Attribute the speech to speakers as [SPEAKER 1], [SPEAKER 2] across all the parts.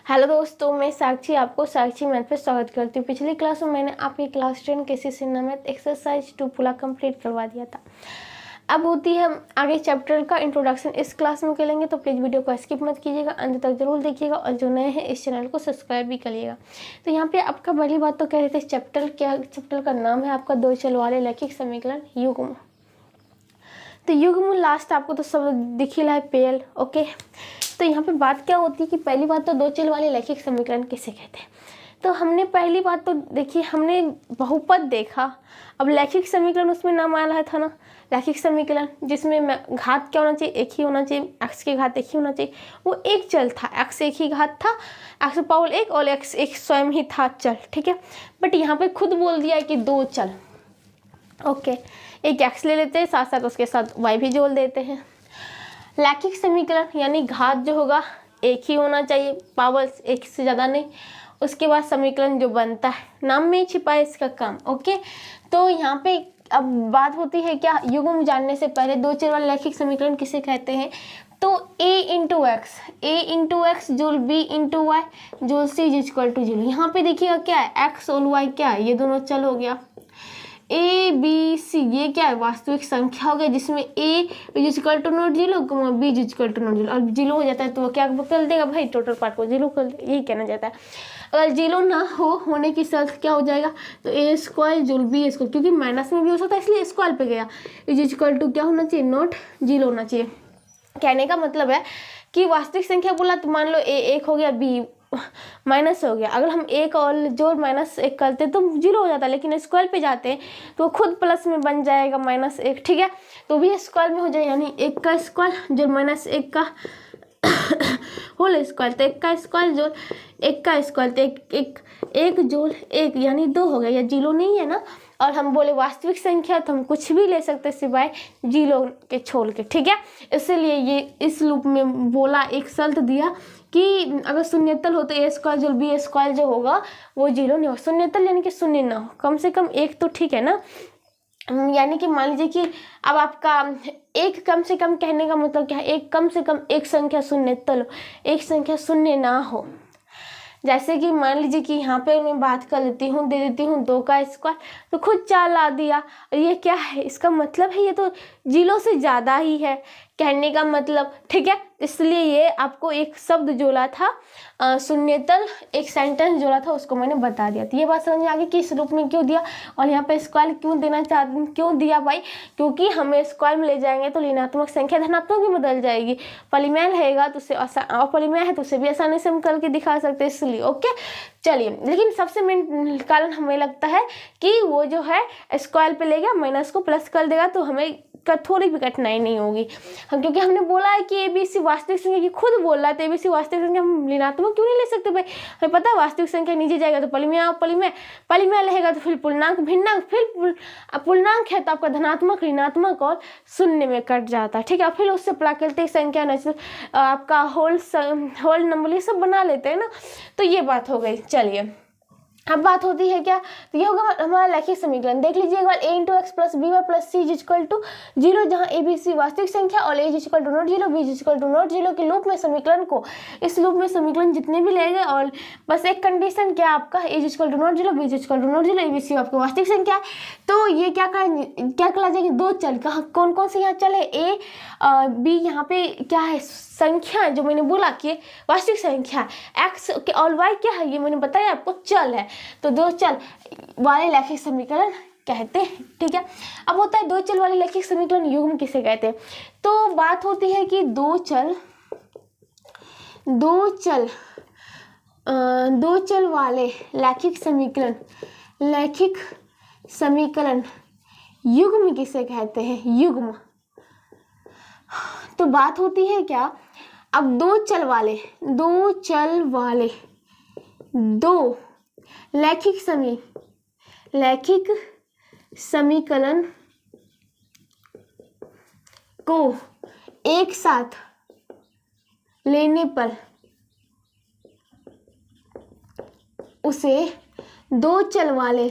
[SPEAKER 1] Hello दोस्तों, मैं साक्षी आपको साक्षी मैथ पे स्वागत करती हूँ। पिछली क्लास में मैंने आपकी क्लास 10 केसीसी मैथ एक्सरसाइज 2 पूरा कंप्लीट करवा दिया था। अब होती है आगे चैप्टर का इंट्रोडक्शन। इस क्लास में करेंगे तो प्लीज़ वीडियो को स्किप मत कीजिएगा, अंत तक जरूर देखिएगा और जो नए हैं इस चैनल को सब्सक्राइब भी करिएगा। तो यहाँ पे आपका पहली बात तो कह रहे थे चैप्टर का नाम है आपका दो चल वाले रैखिक समीकरण युग्म। तो युग्म लास्ट आपको तो सब दिख ही रहा है पेल। ओके, तो यहाँ पे बात क्या होती है कि पहली बात तो दो चल वाले रैखिक समीकरण किसे कहते हैं। तो हमने पहली बात तो देखिए, हमने बहुपद देखा। अब रैखिक समीकरण उसमें नाम आ रहा था ना, रैखिक समीकरण जिसमें घात क्या होना चाहिए, एक ही होना चाहिए, एक्स की घात एक ही होना चाहिए। वो एक चल था, एक्स एक ही घात था, एक्स पावर एक और एक्स एक स्वयं ही था चल, ठीक है। बट यहाँ पे खुद बोल दिया है कि दो चल। ओके, एक एक्स ले लेते हैं, साथ साथ उसके साथ वाई भी जोड़ देते हैं। रैखिक समीकरण यानी घात जो होगा एक ही होना चाहिए, पावर्स एक से ज़्यादा नहीं। उसके बाद समीकरण जो बनता है नाम में ही छिपा है इसका काम। ओके, तो यहाँ पे अब बात होती है क्या, युग्म जानने से पहले दो चल वाले रैखिक समीकरण किसे कहते हैं। तो a इंटू एक्स जोल b इंटू वाई जोल c इज इक्वल टू 0। यहाँ पे देखिएगा क्या है, x और y क्या है, ये दोनों चल हो गया। ए बी सी ये क्या है, वास्तविक संख्या हो गया जिसमें a is equal to not 0, b is equal to not 0। और 0 हो जाता है तो क्या कर देगा भाई, टोटल पार्ट को 0 कर दे, यही कहना चाहता है। अगर 0 ना होने की शर्त क्या हो जाएगा, तो ए स्क्वायर जोल बी स्क्वायर, क्योंकि माइनस में भी हो सकता है इसलिए स्क्वायर पे गया, इज इक्वल टू क्या होना चाहिए, नॉट 0 होना चाहिए। कहने का मतलब है कि वास्तविक संख्या बोला तो मान लो ए एक हो गया, बी माइनस हो गया। अगर हम एक और जोड़ माइनस एक करते तो 0 हो जाता है, लेकिन स्क्वायर पे जाते हैं तो खुद प्लस में बन जाएगा -1, ठीक है। तो भी स्क्वायर में हो जाएगा, यानी एक का स्क्वायर जोड़ -1 का होल स्क्वायर, तो एक का स्क्वायर जोड़ एक का स्क्वायर, तो एक जोड़ एक यानी 2 हो गया। या 0 नहीं है ना, और हम बोले वास्तविक संख्या तो हम कुछ भी ले सकते सिवाय 0 के छोड़ के, ठीक है। इसीलिए ये इस लूप में बोला, एक शर्त दिया कि अगर शून्यतल हो तो ए स्क्वायर जोड़ बी स्क्वायर जो होगा वो 0 नहीं हो। शून्यतल यानी कि शून्य ना हो, कम से कम एक तो, ठीक है ना। यानी कि मान लीजिए कि अब आपका एक कम से कम कहने का मतलब क्या है, एक कम से कम एक संख्या शून्यतल हो, एक संख्या शून्य ना हो। जैसे कि मान लीजिए कि यहाँ पे मैं बात कर लेती हूँ, दे देती हूँ 2 का स्क्वायर, तो खुद 4 ला दिया। ये क्या है, इसका मतलब है ये तो 0 से ज़्यादा ही है कहने का मतलब, ठीक है। इसलिए ये आपको एक शब्द जोड़ा था शून्यतल, एक सेंटेंस जोड़ा था, उसको मैंने बता दिया। तो ये बात समझ में आ गई कि इस रूप में क्यों दिया और यहाँ पे स्क्वायर क्यों देना चाहते, क्यों दिया भाई, क्योंकि हमें स्क्वायर में ले जाएंगे तो ऋणात्मक संख्या धनात्मक भी बदल जाएगी। पॉलीमैन रहेगा तो उसे अपॉलीमैन है तो उसे भी आसानी से हम करके दिखा सकते हैं, इसलिए। ओके, चलिए, लेकिन सबसे मेन कारण हमें लगता है कि वो जो है स्क्वायर पे ले गया, माइनस को प्लस कर देगा तो हमें थोड़ी भी कठिनाई नहीं होगी। हम क्योंकि हमने बोला है कि एबीसी वास्तविक संख्या की, खुद बोल रहा है तो एबीसी वास्तविक संख्या हम ऋणात्मक क्यों नहीं ले सकते भाई। हमें पता है वास्तविक संख्या नीचे जाएगा तो पॉलीमैन रहेगा तो फिर पूर्णांक भिन्नांक, फिर पूर्णांक है तो आपका धनात्मक ऋणात्मक और शून्य में कट जाता है, ठीक है। फिर उससे प्राकृतिक संख्या आपका होल नंबर ये सब बना लेते हैं ना, तो ये बात हो गई। चलिए, अब बात होती है क्या, तो ये होगा हमारा रैखिक समीकरण। देख लीजिए एक बार, a into x plus B Y plus C is equal to 0, जहाँ ए बी सी वास्तविक संख्या और A is equal to not 0, B is equal to not 0 के लूप में समीकरण को, इस लूप में समीकरण जितने भी ले गए, और बस एक कंडीशन क्या आपका, A is equal to not 0, B is equal to not 0, A B C आपकी वास्तविक संख्या है। तो ये क्या कहला जाएगी, दो चल। कहाँ कौन कौन से यहाँ चल है, ए बी, यहाँ पे क्या है संख्या, जो मैंने बोला कि वास्तविक संख्या, एक्स और वाई क्या है ये मैंने बताया आपको, चल है। तो दो चल वाले रैखिक समीकरण कहते हैं, ठीक है। अब होता है दो चल वाले रैखिक समीकरण युग्म किसे कहते हैं। तो बात होती है कि दो चल वाले रैखिक समीकरण युग्म किसे कहते हैं, युग्म। तो बात होती है क्या, अब दो चल वाले दो रैखिक समीकरण को एक साथ लेने पर उसे दो चल वाले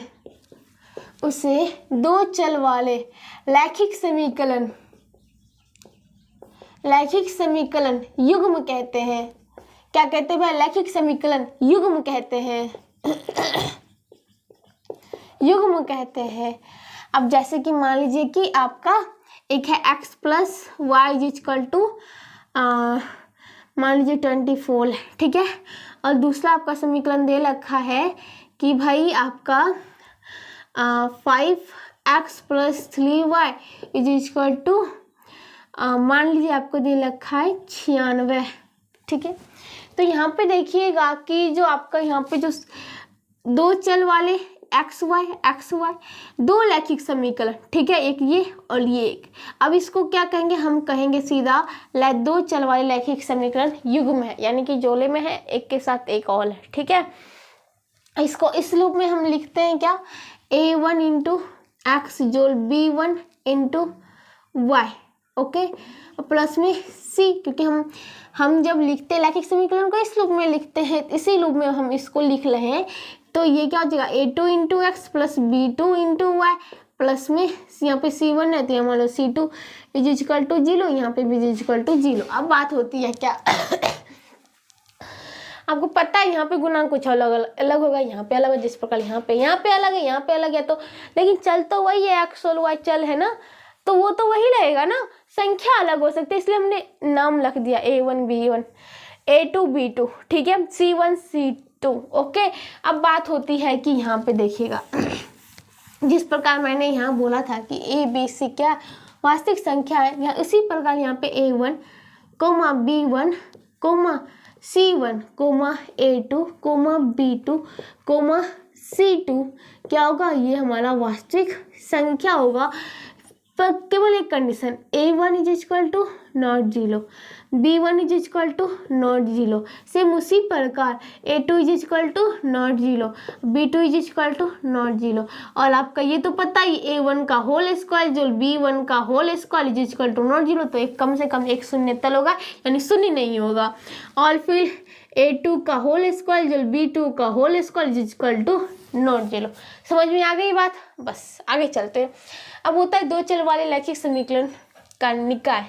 [SPEAKER 1] रैखिक समीकरण युग्म कहते हैं। क्या कहते हैं भाई, रैखिक समीकरण युग्म कहते हैं, युग्म कहते हैं। अब जैसे कि मान लीजिए कि आपका एक है x plus y is equal to मान लीजिए 24, ठीक है, और दूसरा आपका समीकरण दे रखा है कि भाई आपका 5x plus 3y is equal to मान लीजिए आपको दे रखा है 96, ठीक है। तो यहाँ पे देखिएगा कि जो आपका यहाँ पे जो दो चल वाले एक्स वाई दो रैखिक समीकरण, ठीक है, एक ये और ये एक। अब इसको क्या कहेंगे, हम कहेंगे सीधा दो चल वाले रैखिक समीकरण युग्म है, यानी कि जोड़े में है, एक के साथ एक और है, ठीक है। इसको इस रूप में हम लिखते हैं क्या, a1 इंटू एक्स जोड़ b1 into y, okay, plus में c, क्योंकि हम जब लिखते हैं रैखिक समीकरण को इस रूप में लिखते हैं, इसी रूप में हम इसको लिख रहे हैं। तो ये क्या हो जाएगा, a2 into x plus b2 into y, plus में यहाँ पे c1 है तो यहाँ मान लो c2 इज इक्वल टू 0, यहाँ पे भी इज इक्वल टू 0। अब बात होती है क्या आपको पता है यहाँ पे गुणांक कुछ अलग होगा, यहाँ पे अलग है, जिस प्रकार यहाँ पे अलग है, यहाँ पे अलग है, तो लेकिन चल तो वही है, एक्स और वाई चल है ना, तो वो तो वही रहेगा ना, संख्या अलग हो सकती है, इसलिए हमने नाम रख दिया a1 b1 a2 b2, ठीक है, c1 c2, ओके। अब बात होती है कि यहाँ पे देखिएगा जिस प्रकार मैंने यहाँ बोला था कि a b c क्या वास्तविक संख्या है, यहाँ उसी प्रकार यहाँ पे a1 comma b1 comma c1 comma a2 comma b2 comma c2 क्या होगा, ये हमारा वास्तविक संख्या होगा, पर केवल एक condition, a1 is equal to not 0, b1 is equal to not 0, same उसी प्रकार a2 is equal to not 0, b2 is equal to not 0, और आपका ये तो पता ही a1 का होल स्क्वायर जो b1 का whole square is equal to not 0, तो एक कम से कम एक शून्य तल होगा, यानी शून्य नहीं होगा, और फिर a2 का होल स्क्वायर जो b2 का whole square is equal to not 0। समझ में आ गई बात, बस आगे चलते हैं। अब होता है दो चल वाले रैखिक समीकरण का निकाय।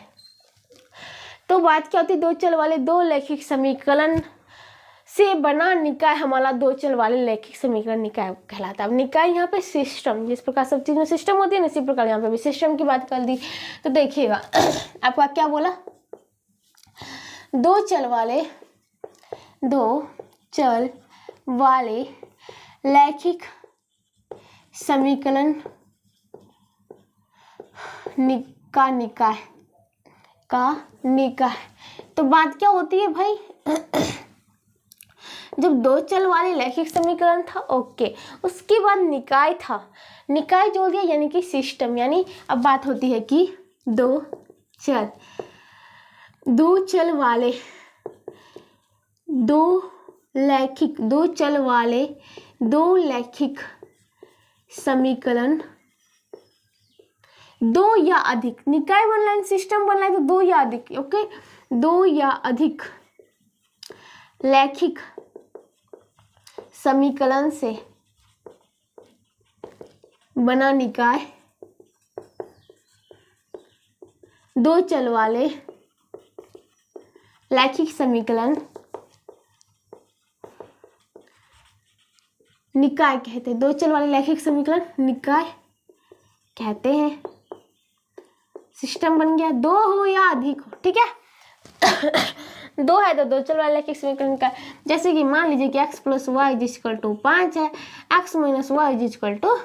[SPEAKER 1] तो बात क्या होती है, दो चल वाले दो रैखिक समीकरण से बना निकाय हमारा दो चल वाले रैखिक समीकरण निकाय कहलाता है। अब निकाय यहाँ पे सिस्टम, जिस प्रकार सब चीज में सिस्टम होती है ना, इसी प्रकार यहाँ पे भी सिस्टम की बात कर दी। तो देखिएगा आपका क्या बोला, दो चल वाले रैखिक समीकरण का निकाय। तो बात क्या होती है भाई जब दो चल वाले रैखिक समीकरण था, ओके, उसके बाद निकाय था, निकाय जोड़ दिया यानी कि सिस्टम, यानी अब बात होती है कि दो चल वाले दो रैखिक समीकरण दो या अधिक, निकाय बन रहा है सिस्टम बन रहा है तो दो या अधिक, ओके, दो या अधिक रैखिक समीकरण से बना निकाय दो चल वाले रैखिक समीकरण निकाय कहते हैं। दो चल वाले रैखिक समीकरण निकाय कहते हैं। सिस्टम बन गया, दो हो या अधिक हो, ठीक है दो है तो दो चल वाले रैखिक समीकरण का, जैसे कि मान लीजिए कि x plus y is equal to 5 है, x minus y is equal to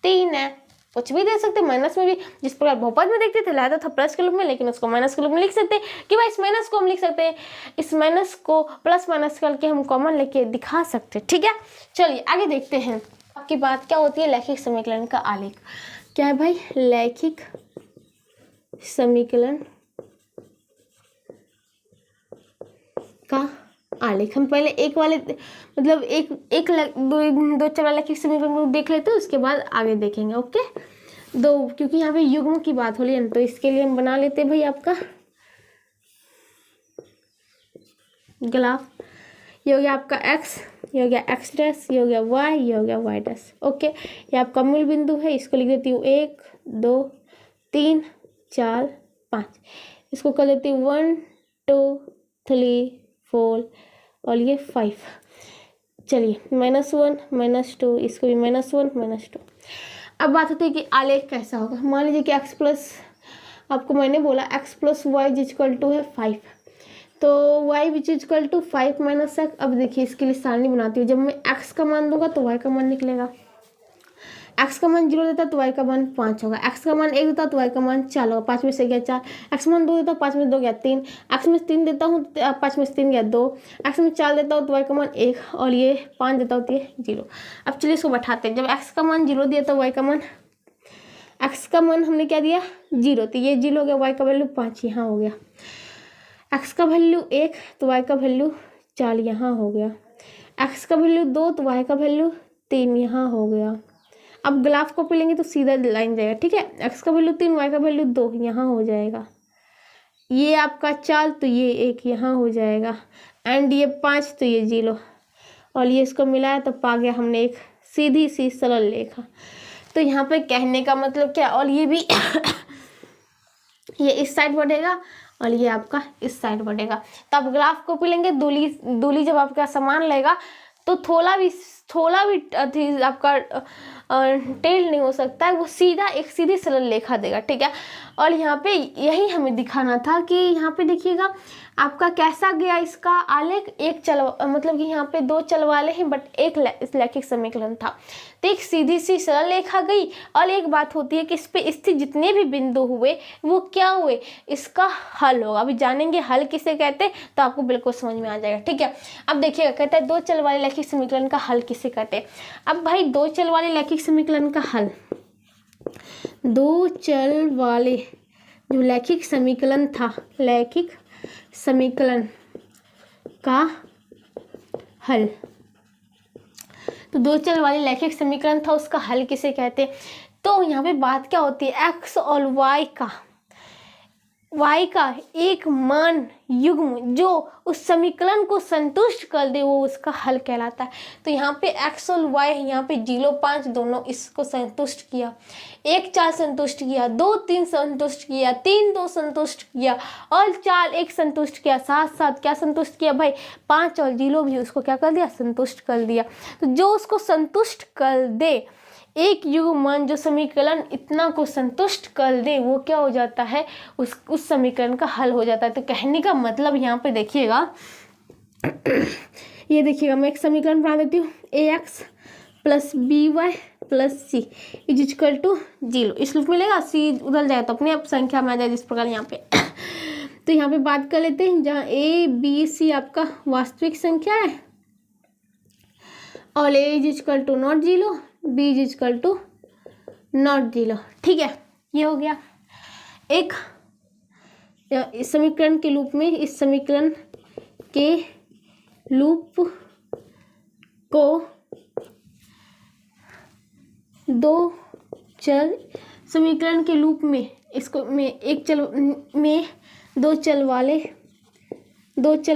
[SPEAKER 1] 3 है, कुछ भी दे सकते, माइनस में भी, जिस प्रकार बहुपद में देखते थे लाता था प्लस के रूप में, लेकिन उसको माइनस के रूप में लिख सकते कि भाई इस माइनस को हम लिख सकते हैं, इस माइनस को प्लस माइनस करके हम कॉमन लेके दिखा सकते, ठीक है। चलिए आगे देखते हैं। आपकी बात क्या होती है, रैखिक समीकरण का आलेख क्या है भाई, रैखिक समीकरण का आलेख। हम पहले एक वाले मतलब दो चल वाले रैखिक समीकरण को देख लेते हैं, उसके बाद आगे देखेंगे, ओके। दो, क्योंकि यहाँ पे युग्म की बात हो रही है तो इसके लिए हम बना लेते हैं भाई आपका ग्राफ। ये हो गया आपका x, ये हो गया x डैश, ये हो गया y, ये हो गया y डैश, ओके। ये आपका मूल बिंदु है, इसको लिख देती हूँ 1 2 3 4 5, इसको कर देती हूँ 1 2 3 4 और ये 5। चलिए -1 -2, इसको भी -1 -2। अब बात होती है कि आलेख कैसा होगा। मान लीजिए कि x प्लस, आपको मैंने बोला x plus y equal to है 5, तो y which equal to 5 minus x. अब देखिए इसके लिए सारणी बनाती हूँ। जब मैं x का मान दूंगा तो y का मान निकलेगा। x का मान 0 देता तो y का मान 5 होगा। x का मान 1 देता तो y का मान 4 होगा। 5 में से गया 4। x मान 2 देता हूँ, 5 में 2 गया 3। x में 3 देता हूँ, 5 में से 3 गया 2। x में 4 देता हूँ तो y का मान 1, और ये 5 देता हूँ तो ये 0। अब चलिए इसको बैठाते हैं। जब x का मान 0 दिया तो y का मान, x का मान हमने क्या दिया 0, तो ये 0 हो गया। y का वैल्यू 5 यहाँ हो गया। x का वैल्यू 1 तो y का वैल्यू 4 यहाँ हो गया। x का वैल्यू 2 तो y का वैल्यू 3 यहाँ हो गया। अब ग्राफ कॉपी लेंगे तो सीधा लाइन जाएगा, ठीक है। x का वैल्यू 3, y का वैल्यू 2 यहाँ हो जाएगा। ये आपका 4 तो ये 1 यहाँ हो जाएगा, एंड ये 5 तो ये 0, और ये इसको मिलाया तो पा गया हमने एक सीधी सी सरल रेखा। तो यहाँ पे कहने का मतलब क्या, और ये भी ये इस साइड बढ़ेगा और ये आपका इस साइड बढ़ेगा। तो आप ग्राफ कॉपी लेंगे, दूली जब आपका समान लेगा तो थोड़ा भी आपका टेढ़ नहीं हो सकता है, वो सीधा एक सीधी सरल रेखा देगा, ठीक है। और यहाँ पे यही हमें दिखाना था कि यहाँ पे देखिएगा आपका कैसा गया इसका आलेख। एक चल, मतलब कि यहाँ पे 2 चल वाले हैं बट एक रैखिक समीकरण था, तो एक सीधी सी सरल रेखा गई। और एक बात होती है कि इस पे स्थित जितने भी बिंदु हुए वो क्या हुए, इसका हल होगा। अभी जानेंगे हल किसे कहते हैं तो आपको बिल्कुल समझ में आ जाएगा, ठीक है। अब देखिएगा कहता है 2 चल वाले रैखिक समीकरण का हल किसे कहते हैं। अब भाई 2 चल वाले रैखिक समीकरण का हल, 2 चल वाले जो रैखिक समीकरण था, रैखिक समीकरण का हल, तो 2 चल वाली रैखिक समीकरण था, उसका हल किसे कहते हैं। तो यहाँ पे बात क्या होती है, x और y का एक मान युग्म जो उस समीकरण को संतुष्ट कर दे वो उसका हल कहलाता है। तो यहाँ पे x और y यहाँ पे 0, 5 दोनों इसको संतुष्ट किया, 1, 4 संतुष्ट किया, 2, 3 संतुष्ट किया, 3, 2 संतुष्ट किया, और 4, 1 संतुष्ट किया, 7, 7 क्या संतुष्ट किया भाई, 5 और 0 भी उसको क्या कर दिया, संतुष्ट कर दिया। तो जो उसको संतुष्ट कर दे, एक युग्म मान जो समीकरण इतना को संतुष्ट कर दे, वो क्या हो जाता है, उस समीकरण का हल हो जाता है। तो कहने का मतलब यहाँ पे देखिएगा, ये देखिएगा मैं एक समीकरण बना देती हूँ, ax plus by plus c is equal to 0। इस रूप में लेगा, c उधर जाए तो अपने आप संख्या में आ जाए, जिस प्रकार यहाँ पे। तो यहाँ पे बात कर लेते हैं, जहाँ a b c आपका वास्तविक संख्या है और a is equal to not 0, b is equal to not 0, ठीक है। ये हो गया एक इस समीकरण के लूप में, इस समीकरण के लूप को 2 चल समीकरण के लूप में, इसको में एक चल में 2 चल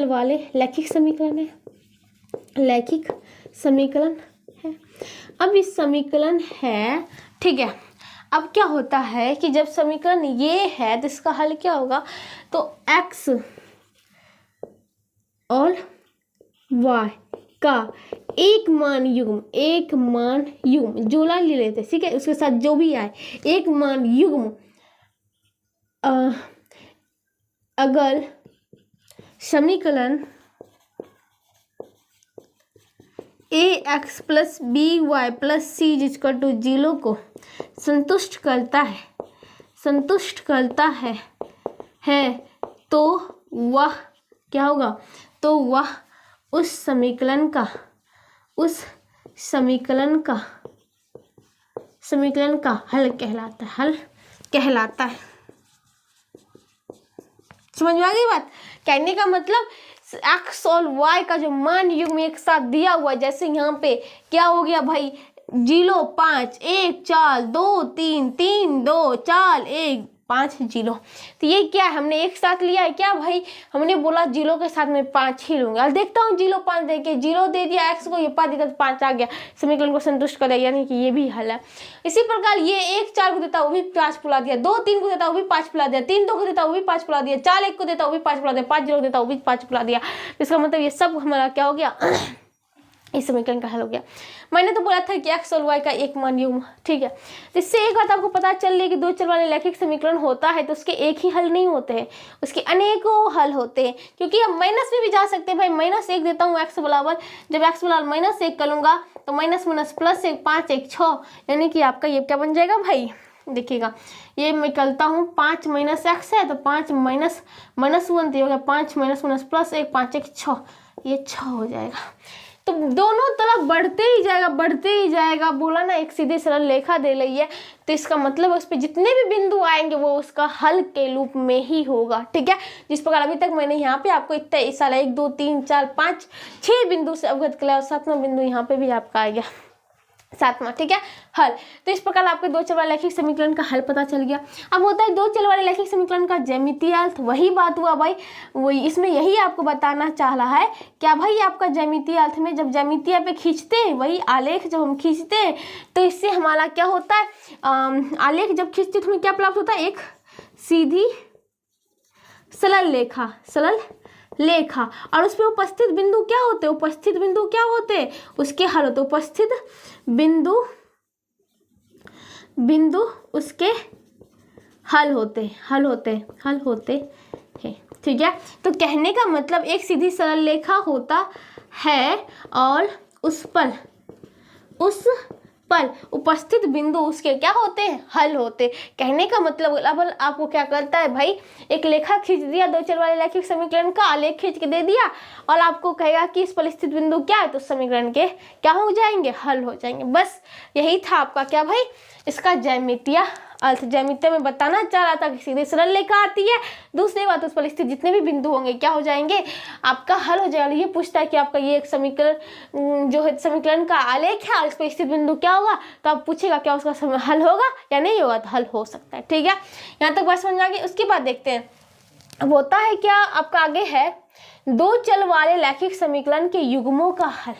[SPEAKER 1] वाले रैखिक समीकरण है, रैखिक समीकरण है। अब इस समीकरण है, ठीक है। अब क्या होता है कि जब समीकरण ये है तो इसका हल क्या होगा, तो x और y का एक मान युग्म जोड़ा ले लेते, ठीक है, उसके साथ जो भी आए एक मान युग्म, अगर समीकरण ax plus by plus c equal to 0 को संतुष्ट करता है तो वह क्या होगा, तो वह उस समीकरण का हल कहलाता है। समझ में आ गई बात। कहने का मतलब x और y का जो मान युग्म एक साथ दिया हुआ, जैसे यहाँ पे क्या हो गया भाई, 0, 5, 1, 4, 2, 3, 3, 2, 4, 1, 5 जीरो। तो ये क्या है, हमने एक साथ लिया है क्या भाई, हमने बोला जीरो के साथ मैं 5 ही लूंगा। देखता हूँ जीरो 5 दे के, जीरो दे दिया x को, ये 5 देता तो 5 आ गया, समीकरण को संतुष्ट कर दिया, यानी कि ये भी हल है। इसी प्रकार ये 1 4 को देता वो भी 5 फुला दिया, 2 3 को देता वो भी 5 फुला दिया, 3 2 को देता वो भी 5 फुला दिया, 4 1 को देता वो भी 5 फुला दिया, 5 0 देता वो भी 5 फुला दिया। इसका मतलब ये सब हमारा क्या हो गया इस समीकरण का हल हो गया। मैंने तो बोला था कि x और y का एक मान युग्म, ठीक है। इससे एक बात आपको पता चल रही है कि दो चर वाले रैखिक समीकरण होता है तो उसके एक ही हल नहीं होते हैं, उसके अनेकों हल होते हैं, क्योंकि हम माइनस में भी जा सकते हैं भाई। -1 देता हूँ x बराबर, जब x बराबर -1 करूँगा तो माइनस माइनस +1 5 1 6, यानी कि आपका ये क्या बन जाएगा भाई, देखिएगा ये मैं निकलता हूँ 5 - x है तो 5 -1 तो हो गया 5 +1 5 1 6, ये 6 हो जाएगा। तो दोनों तरफ बढ़ते ही जाएगा। बोला ना एक सीधी सरल रेखा दे रही है, तो इसका मतलब उस पर जितने भी बिंदु आएंगे वो उसका हल के रूप में ही होगा, ठीक है। जिस प्रकार अभी तक मैंने यहाँ पे आपको इतना इशारा 1 2 3 4 5 6 बिंदु से अवगत किया, और 7वां बिंदु यहाँ पे भी आपका आ गया 7वां, ठीक है, हल। तो इस प्रकार आपके दो चर वाले रैखिक समीकरण का हल पता चल गया। अब होता है दो चर वाले रैखिक समीकरण का ज्यामितीय अर्थ, वही बात हुआ भाई, वही इसमें यही आपको बताना चाह रहा है क्या भाई, आपका ज्यामितीय अर्थ में जब ज्यामितीय पे खींचते हैं, वही आलेख जब हम खींचते हैं तो इससे हमारा क्या होता है, आलेख जब खींचते हैं तो हमें क्या प्राप्त होता है, एक सीधी सरल रेखा, और उसमें उपस्थित बिंदु क्या होते हैं, उसके हल होते, उपस्थित बिंदु उसके हल होते हैं, ठीक है। तो कहने का मतलब एक सीधी सरल रेखा होता है और उस पर उपस्थित बिंदु उसके क्या होते हैं, हल होते। कहने का मतलब अब आपको क्या करता है भाई, एक रेखा खींच दिया, दो चर वाले रैखिक समीकरण का आलेख खींच के दे दिया, और आपको कहेगा कि इस पर स्थित बिंदु क्या है, तो समीकरण के क्या हो जाएंगे, हल हो जाएंगे। बस यही था आपका क्या भाई, इसका ज्यामितीय अर्थ। ज्यामितीय में बताना चाह रहा था कि सीधी सरल रेखा आती है, दूसरी बात उस पर स्थित जितने भी बिंदु होंगे क्या हो जाएंगे, आपका हल हो जाएगा। ये पूछता है कि आपका ये एक समीकरण जो है समीकरण का आलेख है और इस पर स्थित बिंदु क्या होगा, तो आप पूछेगा क्या उसका हल होगा या नहीं होगा, तो हल हो सकता है, ठीक है। यहाँ तक बात समझ आ गई। उसके बाद देखते हैं अब होता है क्या, आपका आगे है दो चल वाले रैखिक समीकरण के युग्मों का हल।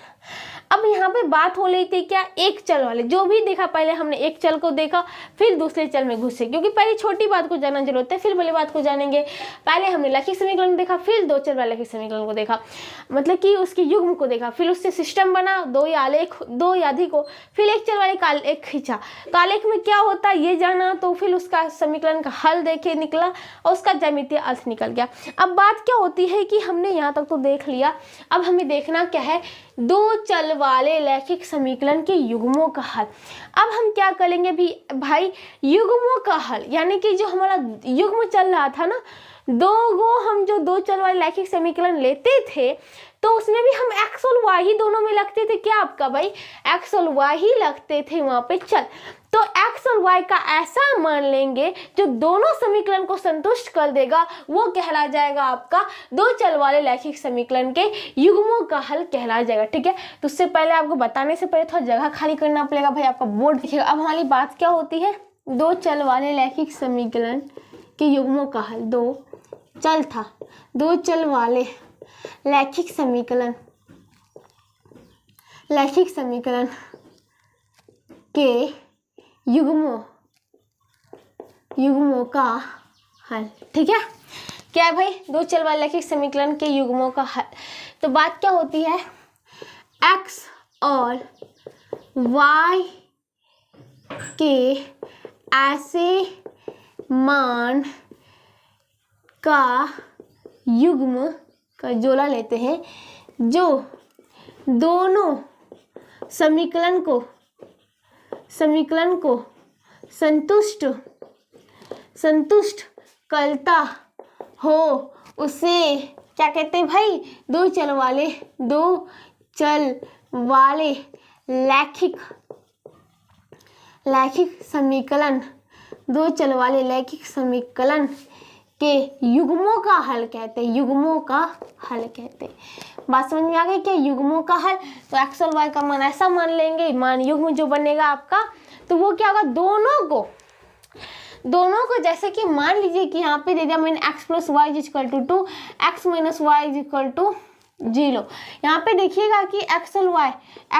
[SPEAKER 1] अब यहाँ पे बात हो रही थी क्या, एक चल वाले, जो भी देखा पहले हमने एक चल को देखा फिर दूसरे चल में घुसे, क्योंकि पहले छोटी बात को जानना जरूरत है फिर बड़ी बात को जानेंगे। पहले हमने रैखिक समीकरण देखा, फिर दो चल वाले रैखिक समीकरण को देखा, मतलब कि उसकी युग्म को देखा, फिर उससे सिस्टम बना, दो या अधिक को, फिर एक चल वाले का एक खींचा, आलेख में क्या होता है ये जाना, तो फिर उसका समीकरण का हल देखे निकला और उसका ज्यामितीय अर्थ निकल गया। अब बात क्या होती है कि हमने यहाँ तक तो देख लिया, अब हमें देखना क्या है, दो चल वाले रैखिक समीकरण के युग्मों का हल। अब हम क्या करेंगे भी भाई, युग्मों का हल, यानी कि जो हमारा युग्म चल रहा था ना, हम जो दो चल वाले रैखिक समीकरण लेते थे तो उसमें भी हम x और y ही दोनों में लगते थे, क्या आपका भाई, x और y ही लगते थे वहां पे चल। तो x और y का ऐसा मान लेंगे जो दोनों समीकरण को संतुष्ट कर देगा, वो कहला जाएगा आपका दो चल वाले रैखिक समीकरण के युग्मों का हल कहला जाएगा, ठीक है। तो उससे पहले आपको बताने से पहले थोड़ा जगह खाली करना पड़ेगा भाई, आपका बोर्ड दिखेगा। अब हमारी बात क्या होती है, दो चल वाले रैखिक समीकरण के युग्मों का हल, दो चल वाले रैखिक समीकरण के युग्मों का हल, ठीक है। क्या है भाई, दो चल वाले रैखिक समीकरण के युग्मों का हल। तो बात क्या होती है, x और y के ऐसे मान का युग्म का जोड़ा लेते हैं जो दोनों समीकरण को संतुष्ट करता हो, उसे क्या कहते हैं भाई, दो चल वाले रैखिक समीकरण, दो चल वाले रैखिक समीकरण के युग्मों का हल कहते हैं, बात समझ में आ गई क्या, युग्मों का हल। तो x और y का मान ऐसा मान लेंगे, मान युग्म जो बनेगा आपका, तो वो क्या होगा, दोनों को जैसे कि मान लीजिए कि यहाँ पे दे दिया मैंने x plus y equal to 2, x minus y equal to 0। यहाँ पे देखिएगा कि x और y,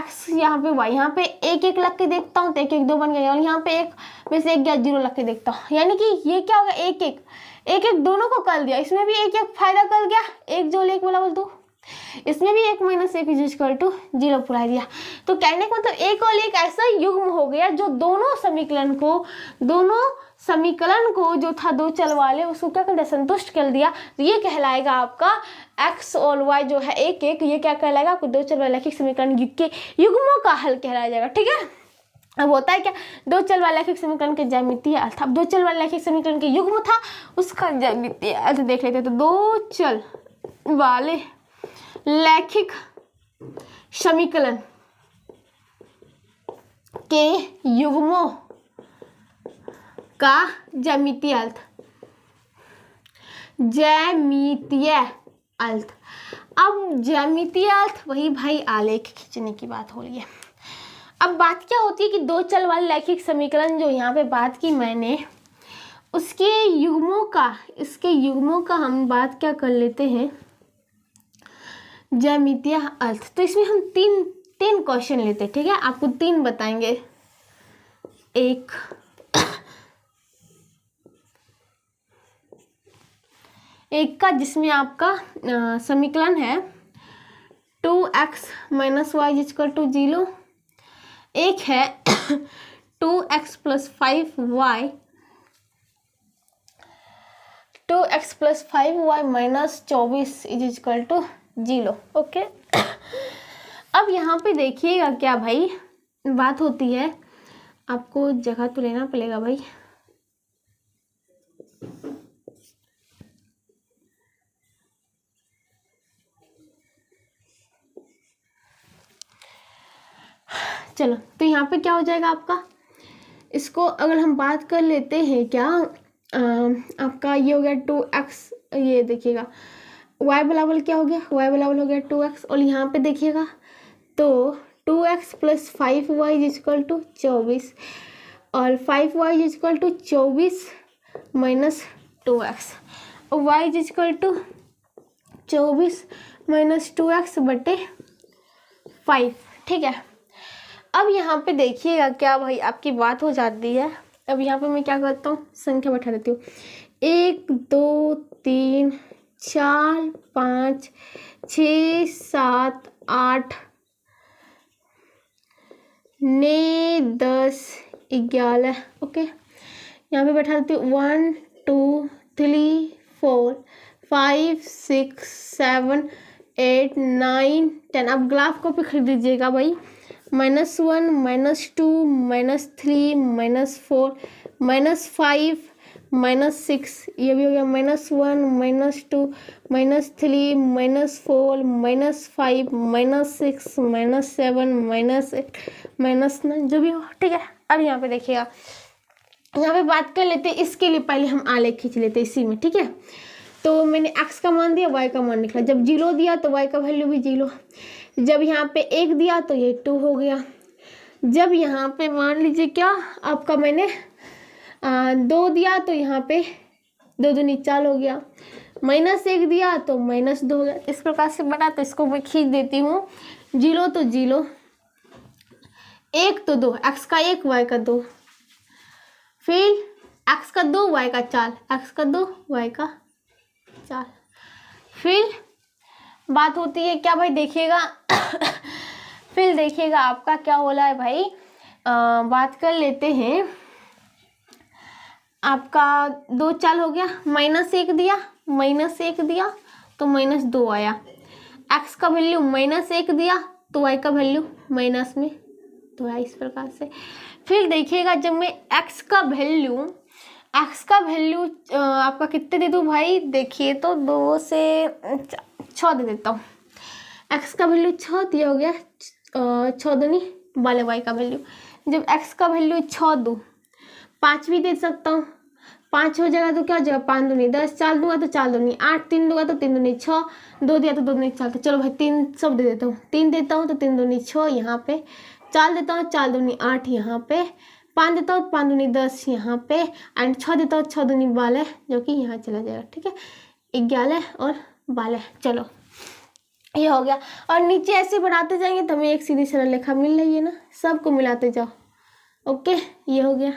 [SPEAKER 1] x यहाँ पे y, यहाँ पे एक एक लग के देखता हूँ तो एक एक 2 बन गया, और यहाँ पे एक में से एक गया 0 लग के देखता हूँ, यानी कि ये क्या होगा एक एक दोनों को कर दिया। इसमें भी एक एक फायदा कर गया, एक जोड़ एक बराबर 2, इसमें भी 1 माइनस 1 इक्वल टू 0 पुरा दिया। तो कहने का मतलब एक और एक ऐसा युग्म हो गया जो दोनों समीकरण को जो था दो चल वाले उसको क्या कर दिया, संतुष्ट कर दिया। तो ये कहलाएगा आपका x और y जो है एक एक, ये क्या कहलाएगा आपको दो चल वाले रैखिक समीकरण के युग्मों का हल कहलाया जाएगा। ठीक है, अब होता है क्या, दो चल वाले रैखिक समीकरण के ज्यामितीय अर्थ। अब दो चल वाले रैखिक समीकरण के युग्म था उसका ज्यामितीय अर्थ देख लेते हैं। तो दो चल वाले रैखिक समीकरण के युग्मों का ज्यामितीय अर्थ, ज्यामितीय अर्थ। अब ज्यामितीय अर्थ वही भाई आलेख खींचने की बात हो रही है। अब बात क्या होती है कि दो चल वाले रैखिक समीकरण जो यहाँ पे बात की मैंने, उसके युग्मों का, इसके युग्मों का हम बात क्या कर लेते हैं, ज्यामितीय अर्थ। तो इसमें हम तीन क्वेश्चन लेते हैं। ठीक है, आपको 3 बताएंगे। एक का जिसमें आपका समीकरण है 2x minus y equal to 0, एक है 2x plus 5y minus 24 equal to 0। Okay, अब यहाँ पे देखिएगा क्या भाई बात होती है, आपको जगह तो लेना पड़ेगा भाई। चलो, तो यहाँ पे क्या हो जाएगा आपका, इसको अगर हम बात कर लेते हैं क्या, आपका ये हो गया 2x, ये देखिएगा y बराबर क्या हो गया, y बराबर हो गया 2x, और यहाँ पे देखिएगा तो 2x plus 5y equal to 24, और 5y equal to 24 minus 2x, और y equal to 24 minus 2x बटे 5। ठीक है, अब यहाँ पे देखिएगा क्या भाई आपकी बात हो जाती है। अब यहाँ पे मैं क्या करता हूँ, संख्या बैठा देती हूँ, 1 2 3 4 5 6 7 8 9 10 11। ओके, यहाँ पे बैठा देती हूँ 1 2 3 4 5 6 7 8 9 10। अब ग्राफ कॉपी खरीद लीजिएगा भाई, -1 -2 -3 -4 -5 -6, ये भी हो गया -1 -2 -3 -4 -5 -6 -7 -8 -9 जो भी हो। ठीक है, अब यहाँ पे देखिएगा, यहाँ पे बात कर लेते हैं, इसके लिए पहले हम आलेख खींच लेते हैं इसी में। ठीक है, तो मैंने x का मान दिया, y का मान निकला। जब 0 दिया तो y का वैल्यू भी 0, जब यहाँ पे 1 दिया तो ये 2 हो गया। जब यहाँ पे मान लीजिए क्या आपका मैंने 2 दिया तो यहाँ पे 2 दूनी 4 हो गया, -1 दिया तो -2 हो गया। इस प्रकार से बना, तो इसको मैं खींच देती हूँ। 0 तो 0, 1 तो 2, x का 1 y का 2, फिर x का 2 y का 4, x का 2 y का 4। फिर बात होती है क्या भाई, देखिएगा फिर देखिएगा आपका क्या हो रहा है भाई, बात कर लेते हैं। आपका 2 4 हो गया, -1 दिया तो -2 आया। x का वैल्यू -1 दिया तो y का वैल्यू माइनस में तो है, इस प्रकार से। फिर देखिएगा जब मैं x का वैल्यू आपका कितने दे दूँ भाई, देखिए तो 2 से 6 दे देता हूँ। x का वैल्यू 6 दिया हो गया, 6 दूनी वाले y का वैल्यू। जब x का वैल्यू 6 दूँ, 5 भी दे सकता हूँ, 5 हो जाएगा तो क्या हो जाएगा, 5 दूनी 10, 4 दूंगा तो 4 दूनी 8, 3 दूंगा तो 3 दूनी 6, 2 दिया तो 2 दूनी 4। तो चलो भाई 3 सब दे देता हूँ, 3 देता हूँ तो 3 दूनी 6 यहाँ पे, 4 देता हूँ 4 दूनी 8 यहाँ पे, 5 देता हूँ, 5 दूनी 10 यहाँ पे, एंड 6 देता हूँ, 6 दूनी 12 जो कि यहाँ चला जाएगा। ठीक है, 11 और 12। चलो ये हो गया। और नीचे ऐसे बढ़ाते जाएंगे तो हमें एक सीधी सरल रेखा मिल रही है ना, सबको मिलाते जाओ। ओके, ये हो गया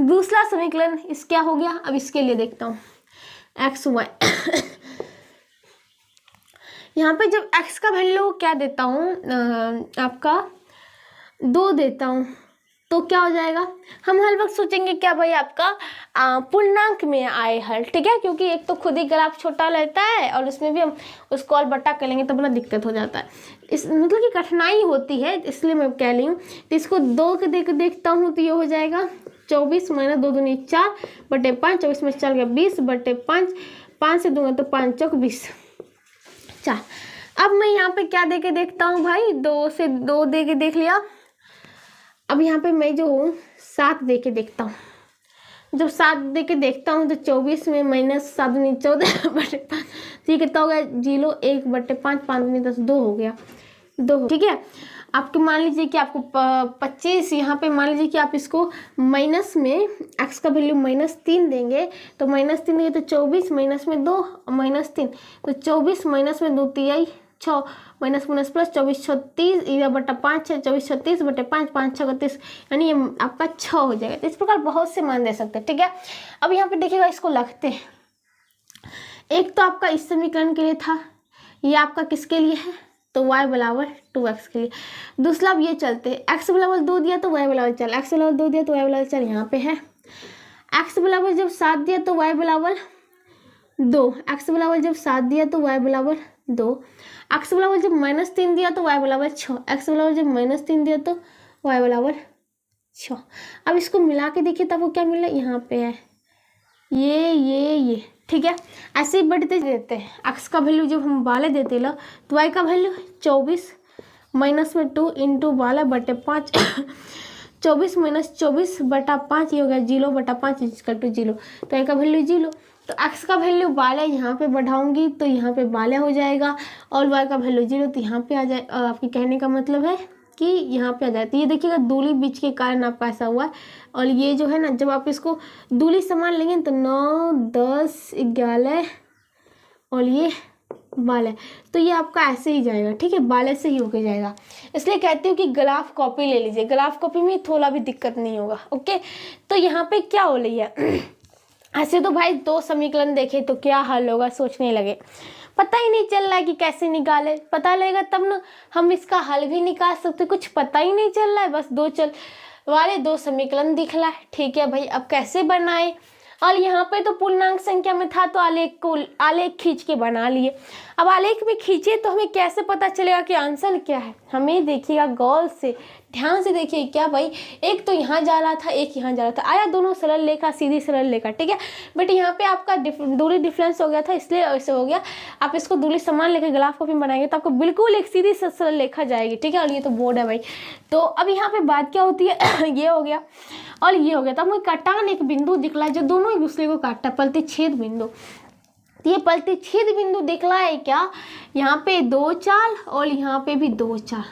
[SPEAKER 1] दूसरा समीकरण। इस क्या हो गया, अब इसके लिए देखता हूँ एक्स वाई। यहाँ पे जब x का वैल्यू क्या देता हूँ, आपका 2 देता हूँ, तो क्या हो जाएगा, हम हर वक्त सोचेंगे क्या भाई आपका पूर्णांक में आए हल। ठीक है, क्योंकि एक तो खुद ही ग्राफ छोटा रहता है और उसमें भी हम उसको और बटा कर लेंगे तो बड़ा दिक्कत हो जाता है, इस मतलब कि कठिनाई होती है, इसलिए मैं कह रही हूँ। तो इसको 2 के देखता हूँ तो ये हो जाएगा 24 माइनस 2 दूनी 4 बटे 5, 24 में 4 गया 20 बटे 5, 5 से दूंगा तो 5 चौक 20 4। अब मैं यहाँ पे क्या दे के देखता हूँ भाई, 2 से 2 दे के देख लिया। अब यहाँ पे मैं जो हूँ 7 दे के देखता हूँ। जब 7 दे के देखता हूँ तो 24 में माइनस 7 दूनी 14 बटे 5, तो ये कितना हो गया 0, 1 बटे 5, 5 दूनी 10, 2 हो गया 2। ठीक है, आपको मान लीजिए कि आपको 25, यहाँ पे मान लीजिए कि आप इसको माइनस में x का वैल्यू -3 देंगे, तो -3 देंगे तो 24 माइनस में 2 -3, तो 24 माइनस में 2 तिहाई 6 माइनस माइनस प्लस 24 36 या बटा 5 है 24 36 बटे 5 5 6 31, यानी ये आपका 6 हो जाएगा। तो इस प्रकार बहुत से मान दे सकते हैं। ठीक है, अब यहाँ पे देखिएगा, इसको लगते हैं। एक तो आपका इस समीकरण के लिए था, ये आपका किसके लिए है, तो y बराबर 2x के लिए। दूसरा अब ये चलते हैं, x बराबर 2 दिया तो y बराबर 4, x बराबर 2 दिया तो y बराबर 4, यहाँ पे है। x बराबर जब 7 दिया तो y बराबर 2, x बराबर जब 7 दिया तो y बराबर 2, x बराबर जब -3 दिया तो y बराबर 6, x बराबर जब -3 दिया तो y बराबर 6। अब इसको मिला के देखिए तब वो क्या मिला, यहाँ पे है ये। ठीक है, ऐसे ही बढ़ते देते हैं। x का वैल्यू जब हम 12 देते ला तो y का वैल्यू 24 माइनस में 2 इंटू 12 बटे 5 24 माइनस 24 बटा 5, ये हो गया 0 बटा 5 इक्वल टू 0, तो y का वैल्यू 0। तो x का वैल्यू 12 यहाँ पे बढ़ाऊंगी तो यहाँ पे 12 हो जाएगा, और y का वैल्यू 0 तो यहाँ पे आ जाए। आपके कहने का मतलब है कि यहाँ पे आ जाए। तो ये देखिएगा दूरी बीच के कारण आपका ऐसा हुआ है। और ये जो है ना, जब आप इसको दूरी समान लेंगे तो 9 10 11 और ये 12, तो ये आपका ऐसे ही जाएगा। ठीक है, 12 से ही होके जाएगा। इसलिए कहती हूँ कि ग्राफ कॉपी ले लीजिए, ग्राफ कॉपी में थोड़ा भी दिक्कत नहीं होगा। ओके, तो यहाँ पे क्या हो रही है ऐसे तो भाई 2 समीकरण देखे तो क्या हल होगा सोचने लगे, पता ही नहीं चल रहा है कि कैसे निकाले। पता लगेगा तब ना हम इसका हल भी निकाल सकते, कुछ पता ही नहीं चल रहा है, बस 2 समीकरण दिख रहा है। ठीक है भाई, अब कैसे बनाए, और यहाँ पे तो पूर्णांक संख्या में था तो आलेख खींच के बना लिए। अब आलेख में खींचे तो हमें कैसे पता चलेगा कि आंसर क्या है, हमें देखिएगा गौर से, ध्यान से देखिए। क्या भाई, एक तो यहाँ जा रहा था, एक यहाँ जा रहा था, आया दोनों सरल रेखा, सीधी सरल रेखा। ठीक है, बट यहाँ पे आपका दूरी डिफरेंस हो गया था, इसलिए ऐसे हो गया। आप इसको दूरी समान लेकर ग्राफ कॉपी बनाएंगे तो आपको बिल्कुल एक सीधी सरल रेखा जाएगी। ठीक है, और ये तो बोर्ड है भाई। तो अब यहाँ पे बात क्या होती है ये हो गया और ये हो गया, तो हमें कटान एक बिंदु दिख रहा है जो दोनों एक दूसरे को काटता है, प्रतिच्छेद बिंदु। तो ये प्रतिच्छेद बिंदु दिख रहा है क्या, यहाँ पे 2 4 और यहाँ पे भी 2 4,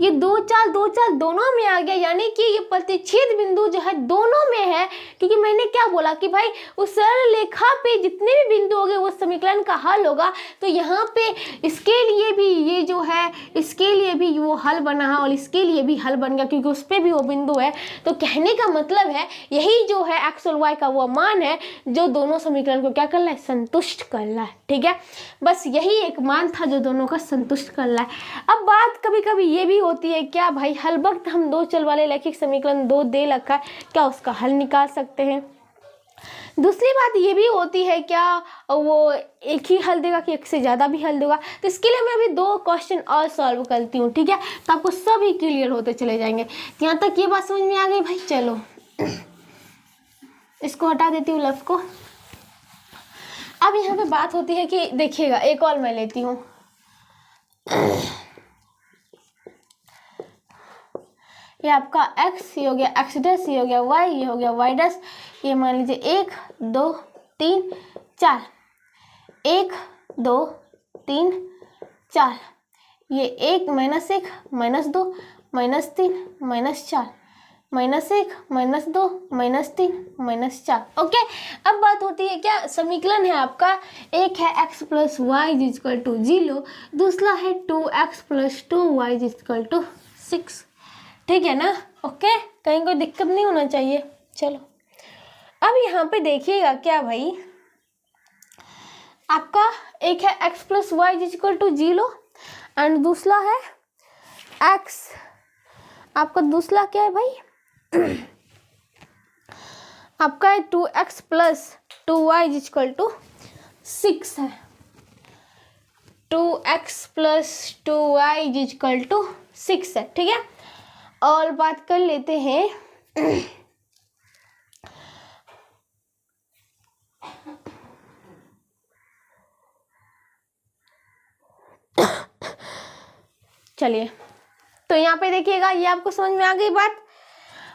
[SPEAKER 1] ये 2 4 दोनों में आ गया, यानी कि ये प्रतिच्छेद बिंदु जो है दोनों में है। क्योंकि मैंने क्या बोला कि भाई उस सरल रेखा पे जितने भी बिंदु हो गए वो समीकरण का हल होगा। तो यहाँ पे इसके लिए भी ये जो है, इसके लिए भी वो हल बना है और इसके लिए भी हल बन गया क्योंकि उस पर भी वो बिंदु है। तो कहने का मतलब है यही जो है एक्स और वाई का वो मान है जो दोनों समीकरण को क्या कर रहा है, संतुष्ट कर रहा है। ठीक है, बस यही एक मान था जो दोनों का संतुष्ट कर रहा है। अब बात कभी कभी ये भी होती है क्या भाई, हल वक्त हम 2 चल वाले रैखिक समीकरण 2 दे रखा है, क्या उसका हल निकाल सकते हैं। दूसरी बात ये भी होती है क्या वो एक ही हल देगा कि एक से ज़्यादा भी हल देगा। तो इसके लिए मैं अभी 2 क्वेश्चन और सॉल्व करती हूँ। ठीक है, तो आपको सभी क्लियर होते चले जाएंगे। यहाँ तक ये बात समझ में आ गई भाई। चलो इसको हटा देती हूँ लफ्ज़ को। अब यहाँ पे बात होती है कि देखिएगा, एक और मैं लेती हूँ। ये आपका x, ये हो गया x डैश, ये हो गया y, ये हो गया y डैश। ये मान लीजिए 1 2 3 4, 1 2 3 4, ये 1 -1 -2 -3 -4, -1 -2 -3 -4। ओके, अब बात होती है क्या, समीकरण है आपका, एक है x + y = 0, दूसरा है 2x + 2y = 6। ठीक है ना। ओके, कहीं कोई दिक्कत नहीं होना चाहिए। चलो अब यहाँ पे देखिएगा क्या भाई, आपका एक है x + y = 0 एंड दूसरा है x, आपका दूसरा क्या है भाई आपका है 2x + 2y = 6 है। 2x + 2y = 6 है। ठीक है, और बात कर लेते हैं चलिए, तो यहाँ पे देखिएगा, ये आपको समझ में आ गई बात।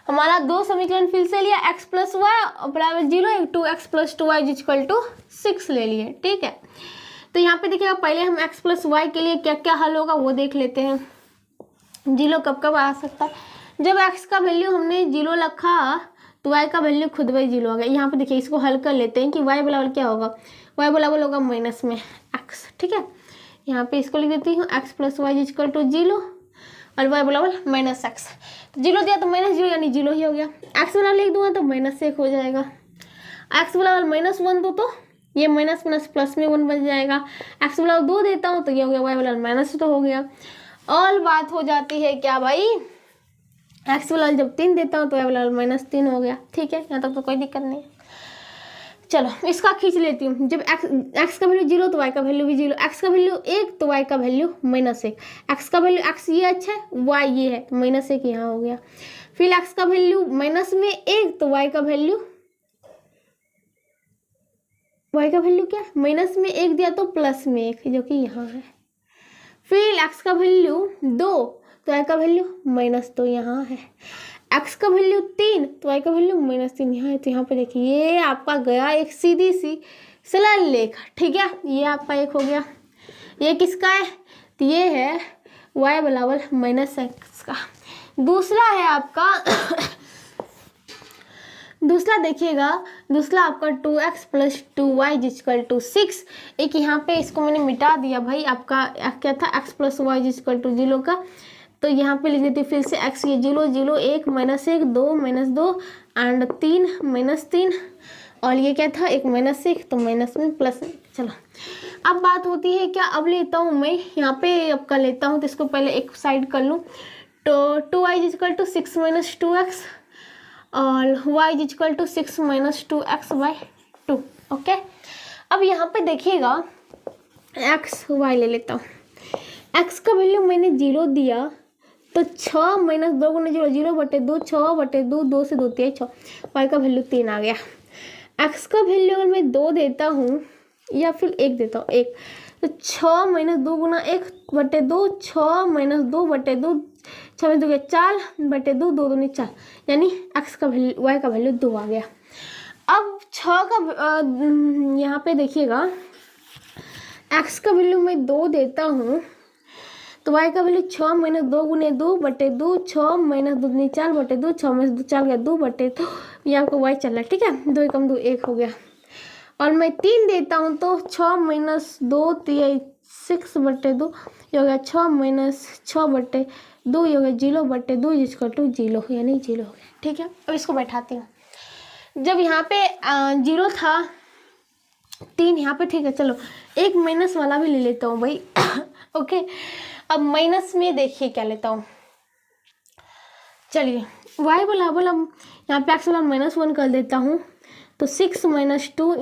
[SPEAKER 1] हमारा दो समीकरण फिर से लिया, x + y बराबर 0, 2x + 2y = 6 ले लिए। ठीक है, तो यहाँ पे देखिएगा, पहले हम x + y के लिए क्या क्या हल होगा वो देख लेते हैं। 0 कब कब आ सकता है, जब x का वैल्यू हमने 0 रखा तो y का वैल्यू खुद वही 0 हो गया। यहाँ पे देखिए, इसको हल कर लेते हैं कि y बराबर क्या होगा, y बराबर होगा माइनस में x। ठीक है, यहाँ पे इसको लिख देती हूँ, x + y = 0 और y बराबर -x। तो 0 दिया तो -0 यानी 0 ही हो गया। x बराबर लिख दूंगा तो -1 हो जाएगा। x बराबर -1 दो तो ये माइनस माइनस प्लस में 1 बन जाएगा। x बराबर 2 देता हूँ तो ये हो गया, y बराबर -2 तो हो गया। और बात हो जाती है क्या भाई, x बराबर जब 3 देता हूँ तो y बराबर -3 हो गया। ठीक है, यहाँ तक तो कोई दिक्कत नहीं। चलो इसका खींच लेती हूँ, जब x का वैल्यू 0 तो y का वैल्यू भी 0, x का वैल्यू 1 तो y का वैल्यू -1, x का वैल्यू x ये अच्छा है, y ये है तो -1 यहाँ हो गया। फिर x का वैल्यू -1 तो y का वैल्यू क्या, -1 दिया तो +1 जो कि यहाँ है। फिर x का वैल्यू 2 तो y का वैल्यू -2 यहाँ है। x का वैल्यू 3 तो y का वैल्यू -3 यहाँ है। तो यहाँ पे देखिए, ये आपका गया एक सीधी सी सरल रेखा। ठीक है, ये आपका एक हो गया। ये किसका है, तो ये है y बराबर -x का। दूसरा है आपका दूसरा देखिएगा, दूसरा आपका 2x + 2y = 6। एक यहाँ पे इसको मैंने मिटा दिया भाई, आपका क्या था, x + y = 0 का, तो यहाँ पे लिख देती हूँ फिर से x, ये 0 0 1 -1 2 -2 एंड 3 -3 और ये क्या था, एक -1 तो -1 प्लस। चलो अब बात होती है क्या, अब लेता हूँ मैं यहाँ पे आपका लेता हूँ, तो इसको पहले एक साइड कर लूँ। तो 2y = 6 - 2x और y = 6 - 2x/2। ओके, अब यहाँ पे देखिएगा x y ले लेता हूँ। x का वैल्यू मैंने 0 दिया तो 6 - 2 × 0 0/2 6/2 2 से 2 3 6, y का वैल्यू 3 आ गया। x का वैल्यू अगर मैं 2 देता हूँ या फिर 1 देता हूँ, 1, तो 6 - 2 × 1/2 6 - 2/2 6 में 2 गया 4/2 2 दूनी 4, यानी x का वैल्यू y का वैल्यू 2 आ गया। अब 6 का यहाँ पे देखिएगा, x का वैल्यू मैं 2 देता हूँ तो y का वैल्यू 6 - 2 × 2/2 6 - 2 दूनी 4/2 6 में 2 4 गया 2/2, ये आपको y चल रहा है। ठीक है, 2 कम 2 1 हो गया। और मैं 3 देता हूँ तो 6 - 2 3 6/2 ये हो गया 6 - 6/2 ये हो गया 0/2 = 0 यानी 0 हो गया। ठीक है, अब इसको बैठाती हूँ। जब यहाँ पे 0 था 3 यहाँ पे, ठीक है, चलो एक माइनस वाला भी ले लेता हूँ भाई ओके, अब माइनस में देखिए क्या लेता हूँ। चलिए y बराबर, अब यहाँ पे x बराबर -1 कर देता हूँ, तो 6 - 2 × -1/2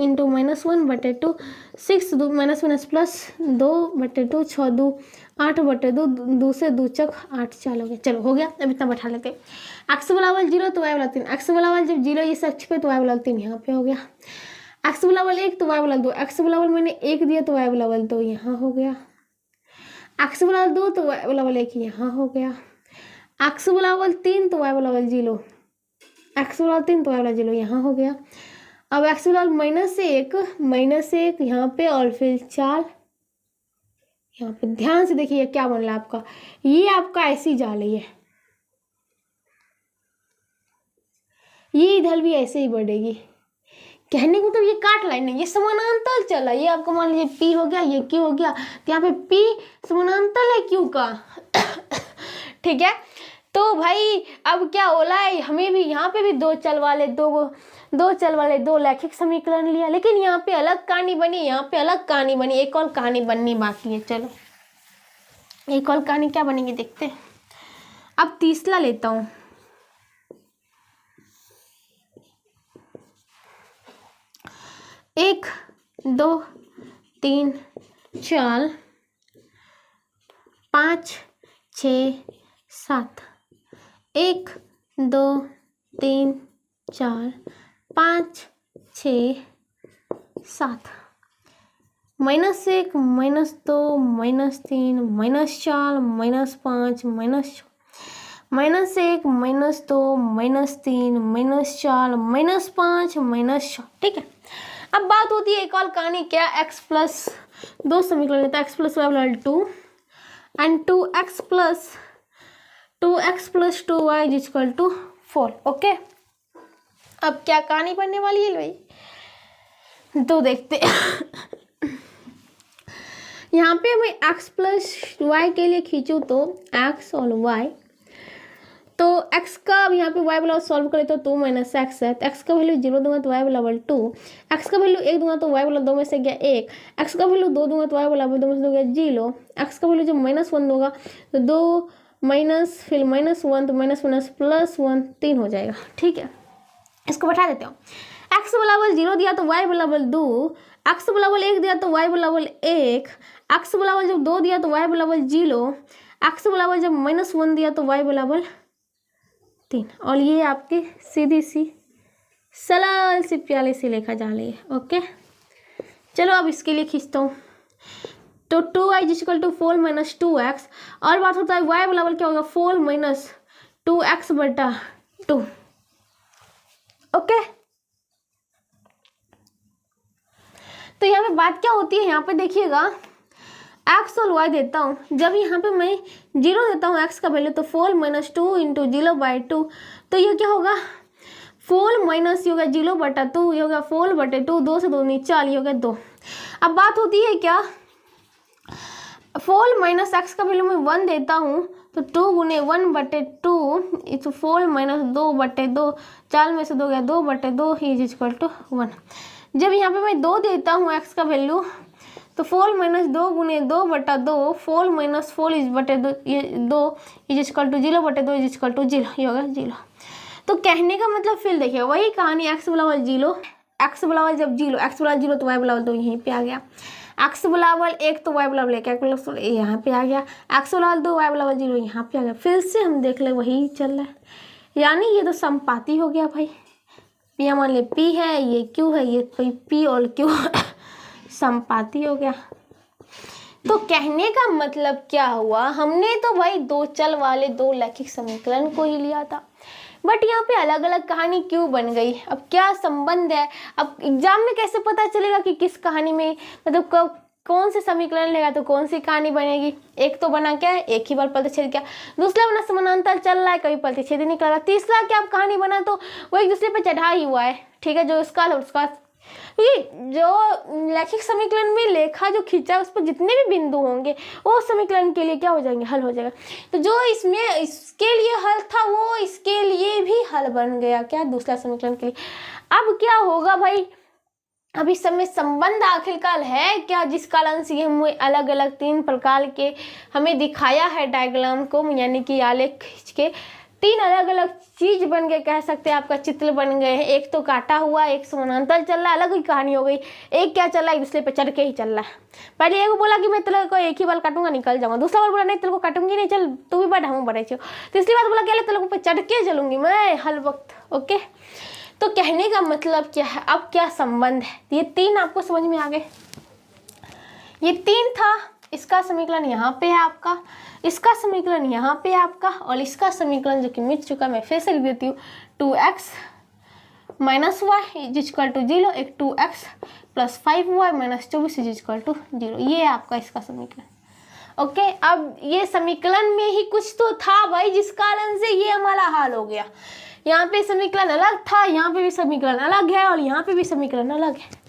[SPEAKER 1] 6 2 माइनस प्लस 2/2 6 2 8/2 2 से 2 चक 8 4 हो गया। चलो हो गया, अब इतना बैठा लेते हैं। x बराबर 0 तो y बराबर 3, x बराबर जब 0 इस अक्ष पे तो y बराबर 3 यहाँ पे हो गया। x बराबर 1 तो y बराबर 2, x बराबर मैंने 1 दिया तो y बराबर 2 यहाँ हो गया। x बराबर 2 तो y बराबर 1 यहाँ हो गया। x बराबर 3 तो y बराबर 0, x बराबर 3 तो y बराबर 0 यहाँ हो गया। अब x बराबर -1 यहाँ पे और फिर 4 यहाँ पे। ध्यान से देखिए क्या बन रहा है आपका, ये आपका ऐसी जा रही है, ये इधर भी ऐसे ही बढ़ेगी। कहने को तो ये काट लाइन है, ये समानांतर चला, ये आपको मान लीजिए पी हो गया, ये क्यू हो गया, तो यहाँ पे पी समानांतर है क्यू का। ठीक है, तो भाई अब क्या बोला है, हमें भी यहाँ पे भी दो चल वाले दो रैखिक समीकरण लिया, लेकिन यहाँ पे अलग कहानी बनी, यहाँ पे अलग कहानी बनी, एक और कहानी बननी बाकी है। चलो एक और कहानी क्या बनेगी देखते हैं। अब तीसरा लेता हूँ। 1 2 3 4 5 6 7 1 2 3 4 5 6 7 -1 -2 -3 -4 -5 -1 -2 -3 -4 -5 ठीक है। अब बात होती है एक और कहानी, क्या x प्लस दो समीकरण लेता है, x प्लस वाई बराबर 2 and 2x plus 2y is equal to 4। Okay, अब क्या कहानी बनने वाली है भाई, तो देखते यहाँ पे मैं x प्लस वाई के लिए खींचूँ तो x और y, तो x का अब यहाँ पे y बराबर सॉल्व करें तो 2 - x है, तो x का वैल्यू 0 दूंगा तो y बराबर 2, x का वैल्यू 1 दूंगा तो y बराबर 2 में से गया 1, x का वैल्यू 2 दूंगा तो y बराबर 2 में से गया 0, x का वैल्यू जब -1 दूंगा तो 2 माइनस फिर -1 तो माइनस प्लस 1 3 हो जाएगा। ठीक है, इसको बैठा देते हो। x बराबर 0 दिया तो y बराबर 2, x बराबर 1 दिया तो y बराबर 1, x बराबर जब 2 दिया तो y बराबर 0, x बराबर जब -1 दिया तो y बराबर 3, और ये आपकी सीधी सी सरल सी प्याली सी लेखा जा रही है। ओके, चलो अब इसके लिए खींचता हूँ, तो 2y इक्वल टू 4 - 2x, और बात होता है y बराबर क्या होगा 4 - 2x बटा 2। ओके, तो यहाँ पे बात क्या होती है, यहाँ पे देखिएगा x और y देता हूँ, जब यहाँ पे मैं 0 देता हूँ x का वैल्यू तो 4 - 2 इंटू 0/2, तो ये क्या होगा 4 माइनस ये होगा 0/2, ये होगा 4/2, 2 से 2 नहीं 4, ये होगा 2। अब बात होती है क्या 4 माइनस एक्स का वैल्यू मैं 1 देता हूँ तो 2 गुने 1/2 इस 4 - 2/2, 4 में से 2 गया 2/2 इज इक्वल टू 1। जब यहाँ पे मैं 2 देता हूँ x का वैल्यू तो 4 - 2 गुने 2/2, 4 - 4 इज बटे 2 is equal to 0/2 is equal to 0, ये होगा 0। तो कहने का मतलब फिर देखिए वही कहानी, x बराबर 0, x बराबर जब 0, x बराबर 0 तो y बराबर 2 यहीं पे आ गया, x बराबर 1 तो y बराबर 1 यहाँ पे आ गया, x बराबर 2 y बराबर 0 यहाँ पे आ गया। फिर से हम देख ले वही चल रहा है, यानी ये तो समपाती हो गया भाई। ये मान लिया p है, ये q है, ये p और q समपाती हो गया। तो कहने का मतलब क्या हुआ, हमने तो भाई दो चल वाले दो रैखिक समीकरण को ही लिया था, बट यहाँ पे अलग अलग कहानी क्यों बन गई, अब क्या संबंध है, अब एग्जाम में कैसे पता चलेगा कि किस कहानी में मतलब कब कौन से समीकरण लेगा तो कौन सी कहानी बनेगी। एक तो बना क्या है, एक ही बार प्रतिच्छेद किया, दूसरा बना समानांतर चल रहा है कभी प्रतिच्छेद ही निकल रहा, तीसरा क्या अब कहानी बना तो वो एक दूसरे पे चढ़ा ही हुआ है। ठीक है, जो इसका है उसका, जो रैखिक समीकरण में लेखा जो खींचा उस पर जितने भी बिंदु होंगे वो समीकरण के लिए क्या हो जाएंगे, हल हो जाएगा। तो जो इसमें इसके लिए हल था वो इसके लिए भी हल बन गया, क्या दूसरा समीकरण के लिए। अब क्या होगा भाई, अब इस समय संबंध आखिरकार है क्या, जिस कारण से हमें अलग अलग 3 प्रकार के हमें दिखाया है डायग्राम को, यानी कि आलेख खींच के 3 अलग अलग चीज बन गए, कह सकते हैं आपका चित्र बन गए हैं। एक तो काटा हुआ, एक समानांतर चल रहा है, अलग ही कहानी हो गई। एक क्या चल रहा है, दूसरे पे चढ़ के ही चल रहा है। पहले एक बोला कि मैं तेरे को एक ही बार काटूंगा निकल जाऊंगा, दूसरा बार बोला नहीं तेरे को काटूंगी नहीं, चल तू भी बढ़ा हूँ बढ़े, तीसरी बार बोला क्या तेरे को पे चढ़ के चलूंगी मैं हर वक्त। ओके, तो कहने का मतलब क्या है, अब क्या संबंध है, ये 3 आपको समझ में आ गए। ये 3 था, इसका समीकरण यहाँ पे है आपका, इसका समीकरण यहाँ पे है आपका, और इसका समीकरण जो कि मिट चुका, मैं फिर से लिख देती हूँ 2x - y is equal to 0, एक 2x + 5y - 24 is equal to 0, ये है आपका इसका समीकरण। ओके, अब ये समीकरण में ही कुछ तो था भाई जिस कारण से ये हमारा हल हो गया। यहाँ पे समीकरण अलग था, यहाँ पे भी समीकरण अलग है और यहाँ पे भी समीकरण अलग है।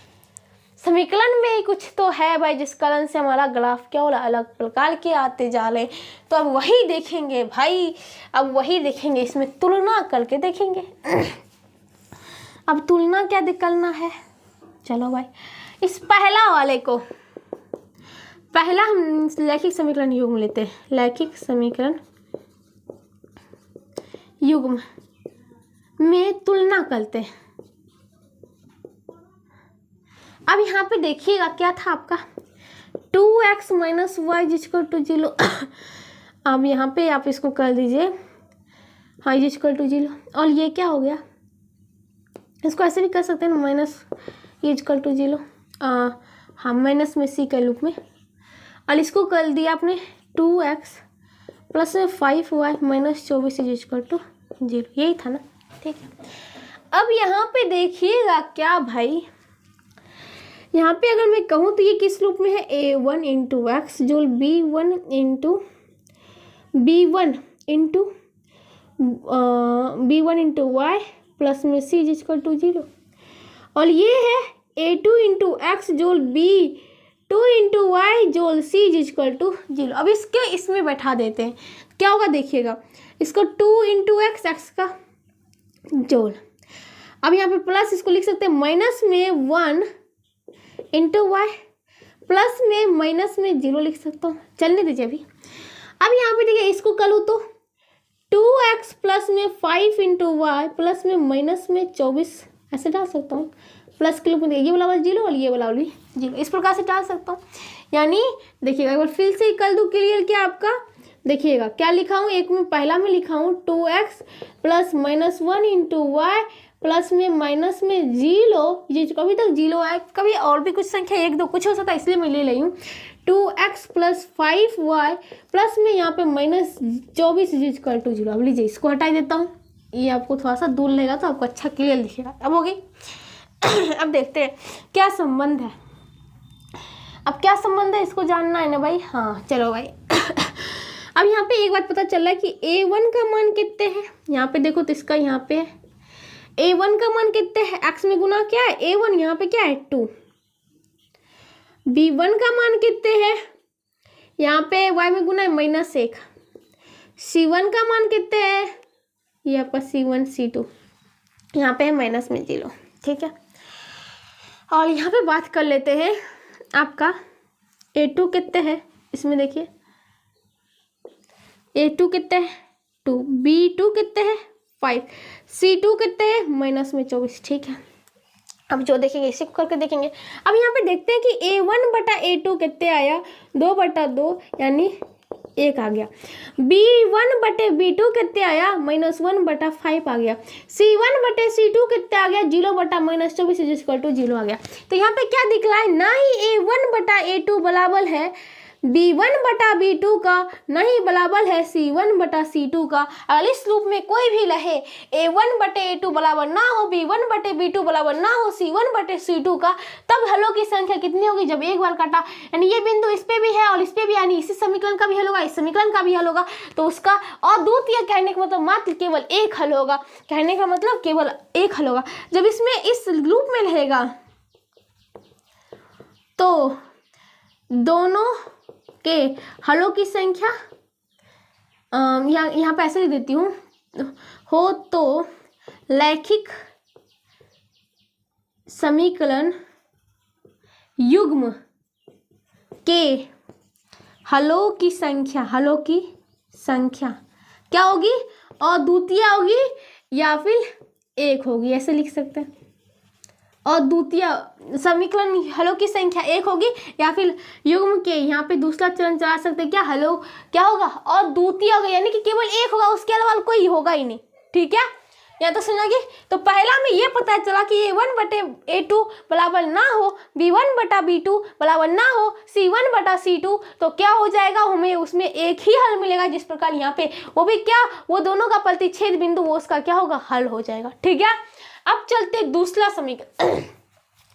[SPEAKER 1] समीकरण में ही कुछ तो है भाई, जिस कारण से हमारा ग्राफ क्या हो रहा, अलग प्रकार के आते जा रहे। तो अब वही देखेंगे भाई, अब वही देखेंगे, इसमें तुलना करके देखेंगे। अब तुलना क्या करना है, चलो भाई इस पहला वाले को, पहला हम रैखिक समीकरण युग्म लेते हैं, रैखिक समीकरण युग्म में तुलना करते हैं। अब यहाँ पे देखिएगा क्या था आपका 2x माइनस वाई जिसको टू 0। अब यहाँ पे आप इसको कर दीजिए हाँ जिसको टू 0, और ये क्या हो गया, इसको ऐसे भी कर सकते हैं ना, माइनस इजकल टू 0, हाँ माइनस में सी के रूप में, और इसको कर दिया आपने 2x plus 5y minus 24 is equal to 0, यही था ना, ठीक है। अब यहाँ पे देखिएगा क्या भाई, यहाँ पे अगर मैं कहूँ तो ये किस रूप में है, a1 इंटू एक्स जो b1 इंटू वाई प्लस में c जिसको टू 0, और ये है a2 इंटू एक्स जोल b2 इंटू वाई जोल c जिसको टू 0। अब इसके इसमें बैठा देते हैं, क्या होगा देखिएगा, इसको 2 इंटू एक्स का जोल, अब यहाँ पे प्लस इसको लिख सकते हैं माइनस में 1 इंटू वाई प्लस में माइनस में 0 लिख सकता हूँ, चलने दीजिए अभी। अब यहाँ पे देखिए इसको करूँ तो 2x प्लस में 5 इंटू वाई प्लस में माइनस में 24 ऐसे डाल सकता हूँ, प्लस के रूप में ये वाला 0 और ये वाला भी 0, इस प्रकार से डाल सकता हूँ। यानी देखिएगा एक बार फिर से कर दूँ क्लियर क्या आपका, देखिएगा क्या लिखा हूँ, एक में पहला में लिखा हूँ 2x plus minus 1 into y plus में माइनस में 0, ये कभी तक 0 आए, कभी और भी कुछ संख्या 1 2 कुछ हो सकता है, इसलिए मैं ले रही हूँ 2x प्लस 5y प्लस में यहाँ पे माइनस 24 इजकल टू 0। अब लीजिए इसको हटा देता हूँ, ये आपको थोड़ा सा दूर लगेगा तो आपको अच्छा क्लियर दिखेगा। अब हो गई। अब देखते हैं क्या संबंध है, अब क्या संबंध है इसको जानना है ना भाई, हाँ चलो भाई। अब यहाँ पे एक बात पता चल रहा है कि a1 का मान कितने हैं, यहाँ पे देखो तो इसका यहाँ पे a1 का मान कितने है, x में गुना क्या है a1, यहाँ पे क्या है 2। b1 का मान कितने है, यहाँ पे y में गुना है -1। c1 का मान कितने है, ये आपका c1 c2, यहाँ पे है माइनस में 0, ठीक है। और यहाँ पे बात कर लेते हैं आपका a2 कितने है, इसमें देखिए a2 कितने है 2, b2 कितने है 5, c2 कितने है -24, ठीक है। अब जो देखेंगे इसी को करके देखेंगे। अब यहाँ पे देखते हैं कि a1 बटा a2 कितने आया, 2/2 यानी 1 आ गया। b1 बटे b2 कितने आया, -1/5 आ गया। c1 बटे c2 कितने आ गया, 0/-24 इजकल टू 0 आ गया। तो यहाँ पे क्या दिख रहा है, ना ही a1 बटा a2 बराबर है b1 बटा b2 का, नहीं बराबर है c1 बटा c2 का। अगर इस रूप में कोई भी रहे a1 बटे a2 बराबर ना हो, b1 बटे b2 बराबर ना हो c1 बटे c2 का, तब हलों की संख्या कितनी होगी, जब एक बार काटा, यानी ये बिंदु इस पे भी है और इस पे भी, यानी इसी समीकरण का भी हल होगा, इस समीकरण का भी हल होगा, तो उसका अद्वितीय कहने का मतलब मात्र केवल एक हल होगा, कहने का मतलब केवल एक हल होगा। जब इसमें इस रूप में रहेगा तो दोनों के हलों की संख्या यहाँ पे ऐसे लिख देती हूँ, हो तो रैखिक समीकरण युग्म के हलों की संख्या क्या होगी, अद्वितीय होगी या फिर एक होगी, ऐसे लिख सकते हैं। अद्वितीय समीकरण हलों की संख्या एक होगी या फिर युग्म के, यहाँ पे दूसरा चरण चला सकते हैं, क्या हलो क्या होगा, अद्वितीय होगा, यानी कि केवल एक होगा, उसके अलावा कोई होगा ही नहीं, ठीक है। या तो सुनोगे, तो पहला में ये पता चला कि a1 बटे a2 बराबर ना हो, b1 बटा b2 बराबर ना हो, c1 बटा c2, तो क्या हो जाएगा, हमें उसमें एक ही हल मिलेगा, जिस प्रकार यहाँ पे वो भी क्या, वो दोनों का प्रतिच्छेद बिंदु, वो उसका क्या होगा, हल हो जाएगा, ठीक है। अब चलते दूसरा समीकरण।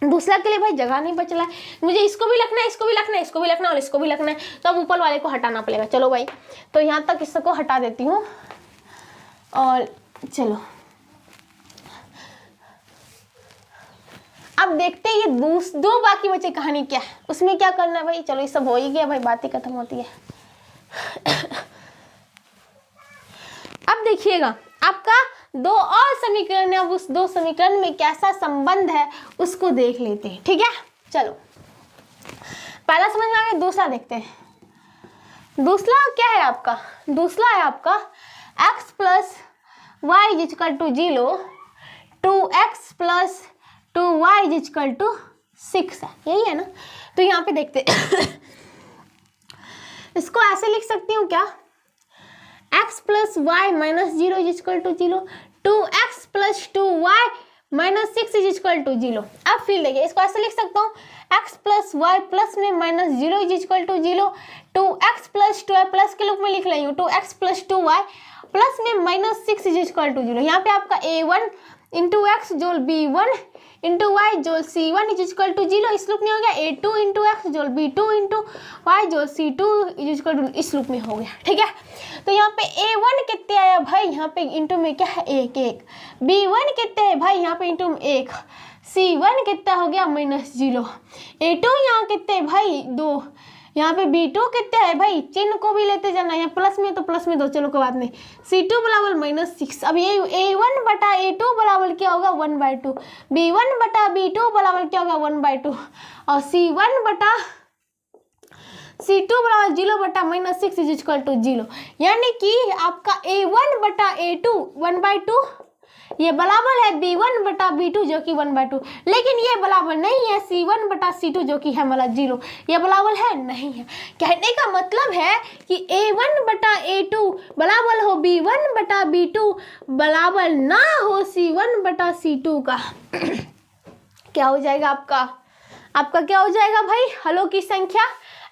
[SPEAKER 1] दूसरा के लिए भाई जगह नहीं बच रहा है, मुझे इसको भी लिखना है, इसको भी लिखना है, इसको भी लिखना है और इसको भी लिखना है, तो अब ऊपर वाले को हटाना पड़ेगा। चलो भाई, तो यहाँ तक इसको हटा देती हूँ और चलो अब देखते हैं ये दो बाकी बचे कहानी क्या है, उसमें क्या करना है भाई। चलो ये सब हो ही गया भाई, बातें खत्म होती है। अब देखिएगा आपका दो और समीकरण है, अब उस दो समीकरण में कैसा संबंध है उसको देख लेते हैं, ठीक है। चलो पहला समझ में आ गया, दूसरा देखते हैं। दूसरा क्या है आपका, दूसरा है आपका x plus y is equal to 0, 2x plus 2y is equal to 6 है, यही है ना। तो यहाँ पे देखते इसको ऐसे लिख सकती हूँ क्या, x plus y minus 0 is equal to 0, 2x plus 2y minus 6 is equal to 0। अब फिर देखिए इसको ऐसे लिख सकता हूँ, x प्लस वाई प्लस में minus 0 is equal to 0, 2x plus 2y plus के रूप में लिख रही हूँ, 2x प्लस 2y प्लस में माइनस 6 इज इक्वल टू 0। यहाँ पे आपका a1 इंटू एक्स जोल b1 इंटू वाई जोल c1 इज इक्वल टू 0, इस रूप में हो गया a2 इंटू एक्स जोल b2 इंटू वाई जोल c2 इज इक्वल टू, इस रूप में हो गया, ठीक है। तो यहाँ पे a1 कितने आया भाई, यहाँ पे इंटू में क्या है 1 1, b1 कितने है भाई, यहाँ पे इंटू में 1, c1 कितना हो गया माइनस 0, a2 यहाँ कितने है भाई 2, यहाँ पे b2 कितना है भाई, चिन्ह को भी लेते जाना, यहाँ प्लस में तो प्लस में दो, चलो कोई बात नहीं, c2 बराबर माइनस 6। अब ये a1 बटा a2 बराबर क्या होगा 1/2, b1 बटा b2 बराबर क्या होगा 1/2 और c1 बटा c2 बराबर 0 बटा माइनस 6 इज इक्वल टू 0। यानी कि आपका a1 बटा a2 1/2 ये बराबर है b1 बटा b2 जो कि 1/2, लेकिन ये बराबर नहीं है c1 बटा c2 जो कि है मतलब 0, ये बराबर है नहीं है। कहने का मतलब है कि a1 बटा a2 बराबर हो b1 बटा b2 बराबर ना हो c1 बटा c2 का। क्या हो जाएगा आपका क्या हो जाएगा भाई, हलों की संख्या।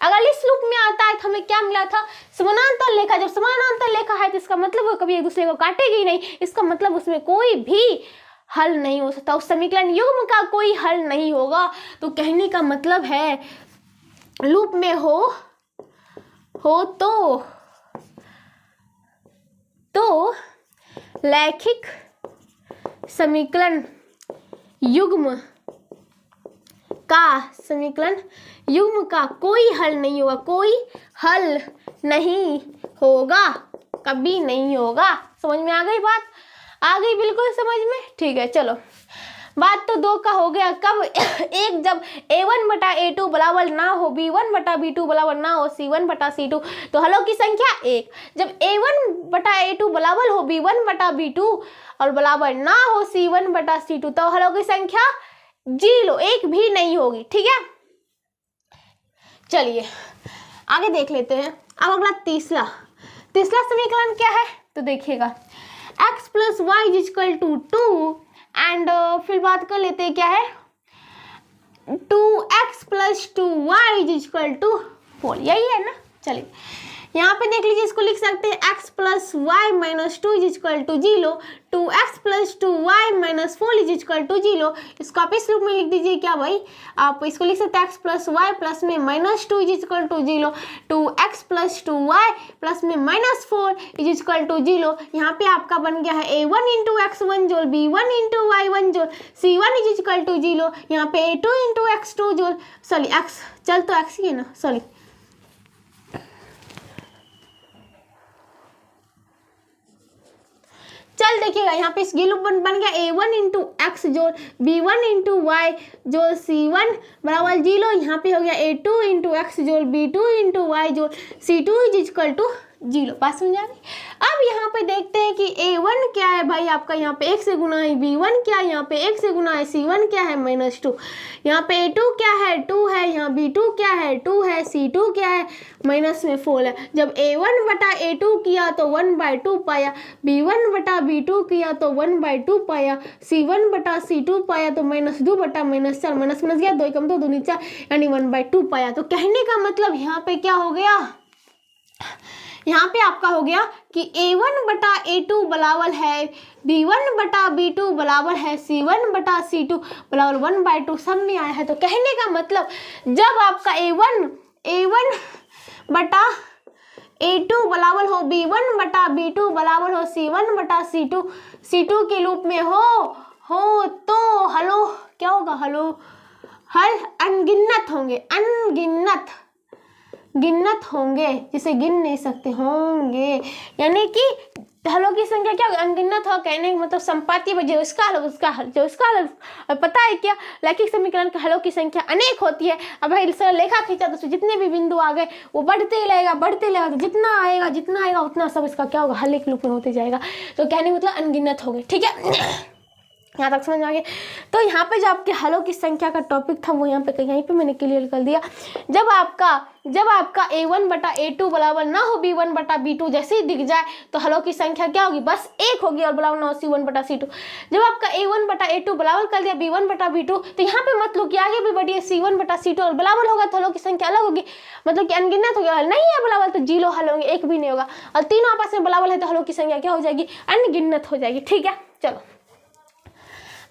[SPEAKER 1] अगर इस रूप में आता है तो हमें क्या मिला था, समानांतर लेखा। जब समानांतर लेखा है तो इसका मतलब वो कभी एक दूसरे को काटेगी नहीं, इसका मतलब उसमें कोई भी हल नहीं हो सकता, उस समीकरण युग्म का कोई हल नहीं होगा। तो कहने का मतलब है रूप में हो तो रैखिक समीकरण युग्म का कोई हल नहीं होगा, कोई हल नहीं होगा, कभी नहीं होगा। समझ में आ गई बात, आ गई बिल्कुल समझ में, ठीक है। चलो बात तो 2 का हो गया। कब एक, जब a1 बटा a2 बराबर ना हो b1 बटा b2 बराबर ना हो c1 बटा c2 तो हलों की संख्या 1। जब a1 बटा a2 बराबर हो b1 बटा b2 और बराबर ना हो c1 बटा c2 तो हलों की संख्या 0, 1 भी नहीं होगी, ठीक है। चलिए आगे देख लेते हैं। अब अगला तीसरा समीकरण क्या है तो देखिएगा, x plus y is equal to 2 and फिर बात कर लेते हैं क्या है 2x plus 2y is equal to 4, यही है ना। चलिए यहाँ पे देख लीजिए, इसको लिख सकते हैं x plus y minus 2 is equal to 0, 2x plus 2y minus 4 is equal to 0। इसको आप इस रूप में लिख दीजिए क्या भाई, आप इसको लिख सकते हैं x प्लस वाई प्लस में minus 2 is equal to 0, 2x plus 2y plus में माइनस 4 इज इक्वल टू 0। यहाँ पे आपका बन गया है a1 इंटू x1 जोल b1 इंटू y1 जोल c1 इज इक्वल टू 0। यहाँ पे a2 इंटू x2 जोल सॉरी x, चल तो x ही है ना, सॉरी चल देखिएगा यहाँ पे इस लूप बन गया a1 इंटू एक्स जोड़ b1 इंटू वाई जोड़ c1 बराबर 0। यहाँ पे हो गया a2 इंटू एक्स जोड़ b2 इंटू वाई जोड़ c2 इज इक्वल टू 0। बात समझ आ गई। अब यहाँ पे देखते हैं कि a1 क्या है भाई आपका, यहाँ पे 1 से गुना है, b1 क्या है यहाँ पे 1 से गुना है, c1 क्या है -2, यहाँ पे a2 क्या है 2 है, यहाँ b2 क्या है 2 है, c2 क्या है -4 है। जब a1 बटा a2 किया तो 1/2 पाया, b1 बटा b2 किया तो 1/2 पाया, c1 बटा c2 पाया तो -2 बटा -4, माइनस गया 2 कम 2 दूनी 4 यानी 1/2 पाया। तो कहने का मतलब यहाँ पे क्या हो गया, यहाँ पे आपका हो गया कि a1 बटा a2 बराबर है b1 बटा b2 बराबर है c1 बटा c2 बराबर 1/2 सब में आया है। तो कहने का मतलब जब आपका a1 बटा a2 बराबर हो b1 बटा b2 बराबर हो c1 बटा c2 के रूप में हो हो तो हलो क्या होगा, हलो हल अनगिनत होंगे, अनगिनत, गिनत होंगे जिसे गिन नहीं सकते, होंगे यानी कि हलों की संख्या क्या होगी, अनगिनत हो, कहने का मतलब संपाती में जो इसका हल उसका हल, जो इसका हल। और पता है क्या, लैखिक समीकरण के हलों की संख्या अनेक होती है। अब भाई लेखा खींचा तो जितने भी बिंदु आ गए वो बढ़ते ही रहेगा, बढ़ते रहेगा, तो जितना आएगा उतना सब इसका क्या होगा, हल एक रूप में होते जाएगा। तो कहने का मतलब अनगिनत हो गए। ठीक है, यहाँ तक समझ आ गया। तो यहाँ पे जो आपके हलों की संख्या का टॉपिक था वो यहाँ पे मैंने क्लियर कर दिया। जब आपका a1 बटा a2 बराबर ना हो b1 बटा b2 जैसे ही दिख जाए तो हलों की संख्या क्या होगी, बस एक होगी और बराबर ना हो c1 बटा c2। जब आपका a1 बटा a2 बराबर कर दिया b1 बटा b2 तो यहाँ पे मत लो कि आगे भी बढ़िए c1 बटा c2 और बराबर होगा तो हलों की संख्या अलग होगी, मतलब कि अनगिनत हो गया। नहीं है बराबर तो 0 हल होंगे, एक भी नहीं होगा। और तीनों आपस में बराबर है तो हलों की संख्या क्या हो जाएगी, अनगिनत हो जाएगी। ठीक है, चलो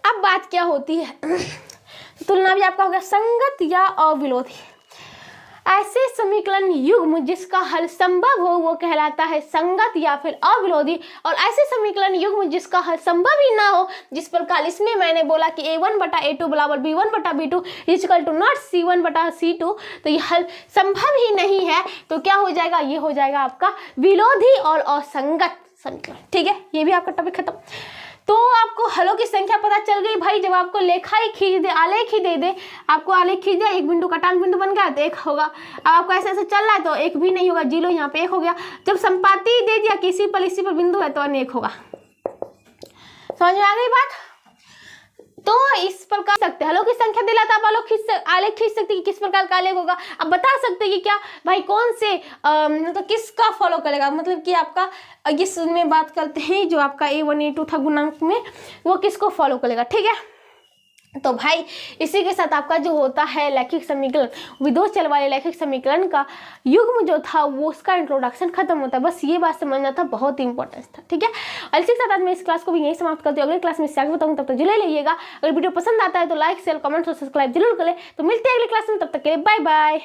[SPEAKER 1] अब बात क्या होती है, तुलना भी आपका हो गया संगत या अविरोधी। ऐसे समीकरण युग्म जिसका हल संभव हो वो कहलाता है संगत या फिर अविरोधी। और ऐसे समीकरण युग्म जिसका हल संभव ही ना हो, जिस प्रकार इसमें मैंने बोला कि a1 बटा a2 बराबर b1 बटा b2 equal to not c1 बटा c2, तो ये हल संभव ही नहीं है तो क्या हो जाएगा, ये हो जाएगा आपका विरोधी और असंगत समीकरण। ठीक है, ये भी आपका टॉपिक खत्म। तो आपको हलों की संख्या पता चल गई भाई। जब आपको लेखा ही खींच दे, आलेख ही दे दे, आपको आलेख खींच दे, एक बिंदु कटांग बिंदु बन गया तो एक होगा। अब आपको ऐसे ऐसे चल रहा है तो एक भी नहीं होगा, 0 यहाँ पे एक हो गया। जब संपाती दे दिया किसी पर इसी पर बिंदु है तो अनेक होगा। समझ में आ गई बात। तो इस प्रकार सकते हलों की संख्या दिला था, आप आलेख खींच सकते कि किस प्रकार का आलेख होगा। अब बता सकते कि क्या भाई कौन से मतलब किसका फॉलो करेगा, मतलब कि आपका इसमें बात करते हैं जो आपका a1 a2 था गुणांक में वो किसको फॉलो करेगा। ठीक है, तो भाई इसी के साथ आपका जो होता है लैखिक समीकरण, विदोष चल वाले लैखिक समीकरण का युग्म जो था वो उसका इंट्रोडक्शन खत्म होता है। बस ये बात समझना था, बहुत इंपॉर्टेंट था। ठीक है, और इसी के साथ आज मैं इस क्लास को भी यही समाप्त करती हूँ। अगले क्लास में इससे आगे बताऊँ, तब तक जुड़े रहिएगा। अगर वीडियो पसंद आता है तो लाइक शेयर कमेंट और सब्सक्राइब जरूर करें। तो मिलते हैं अगले क्लास में, तब तक के लिए बाय बाय।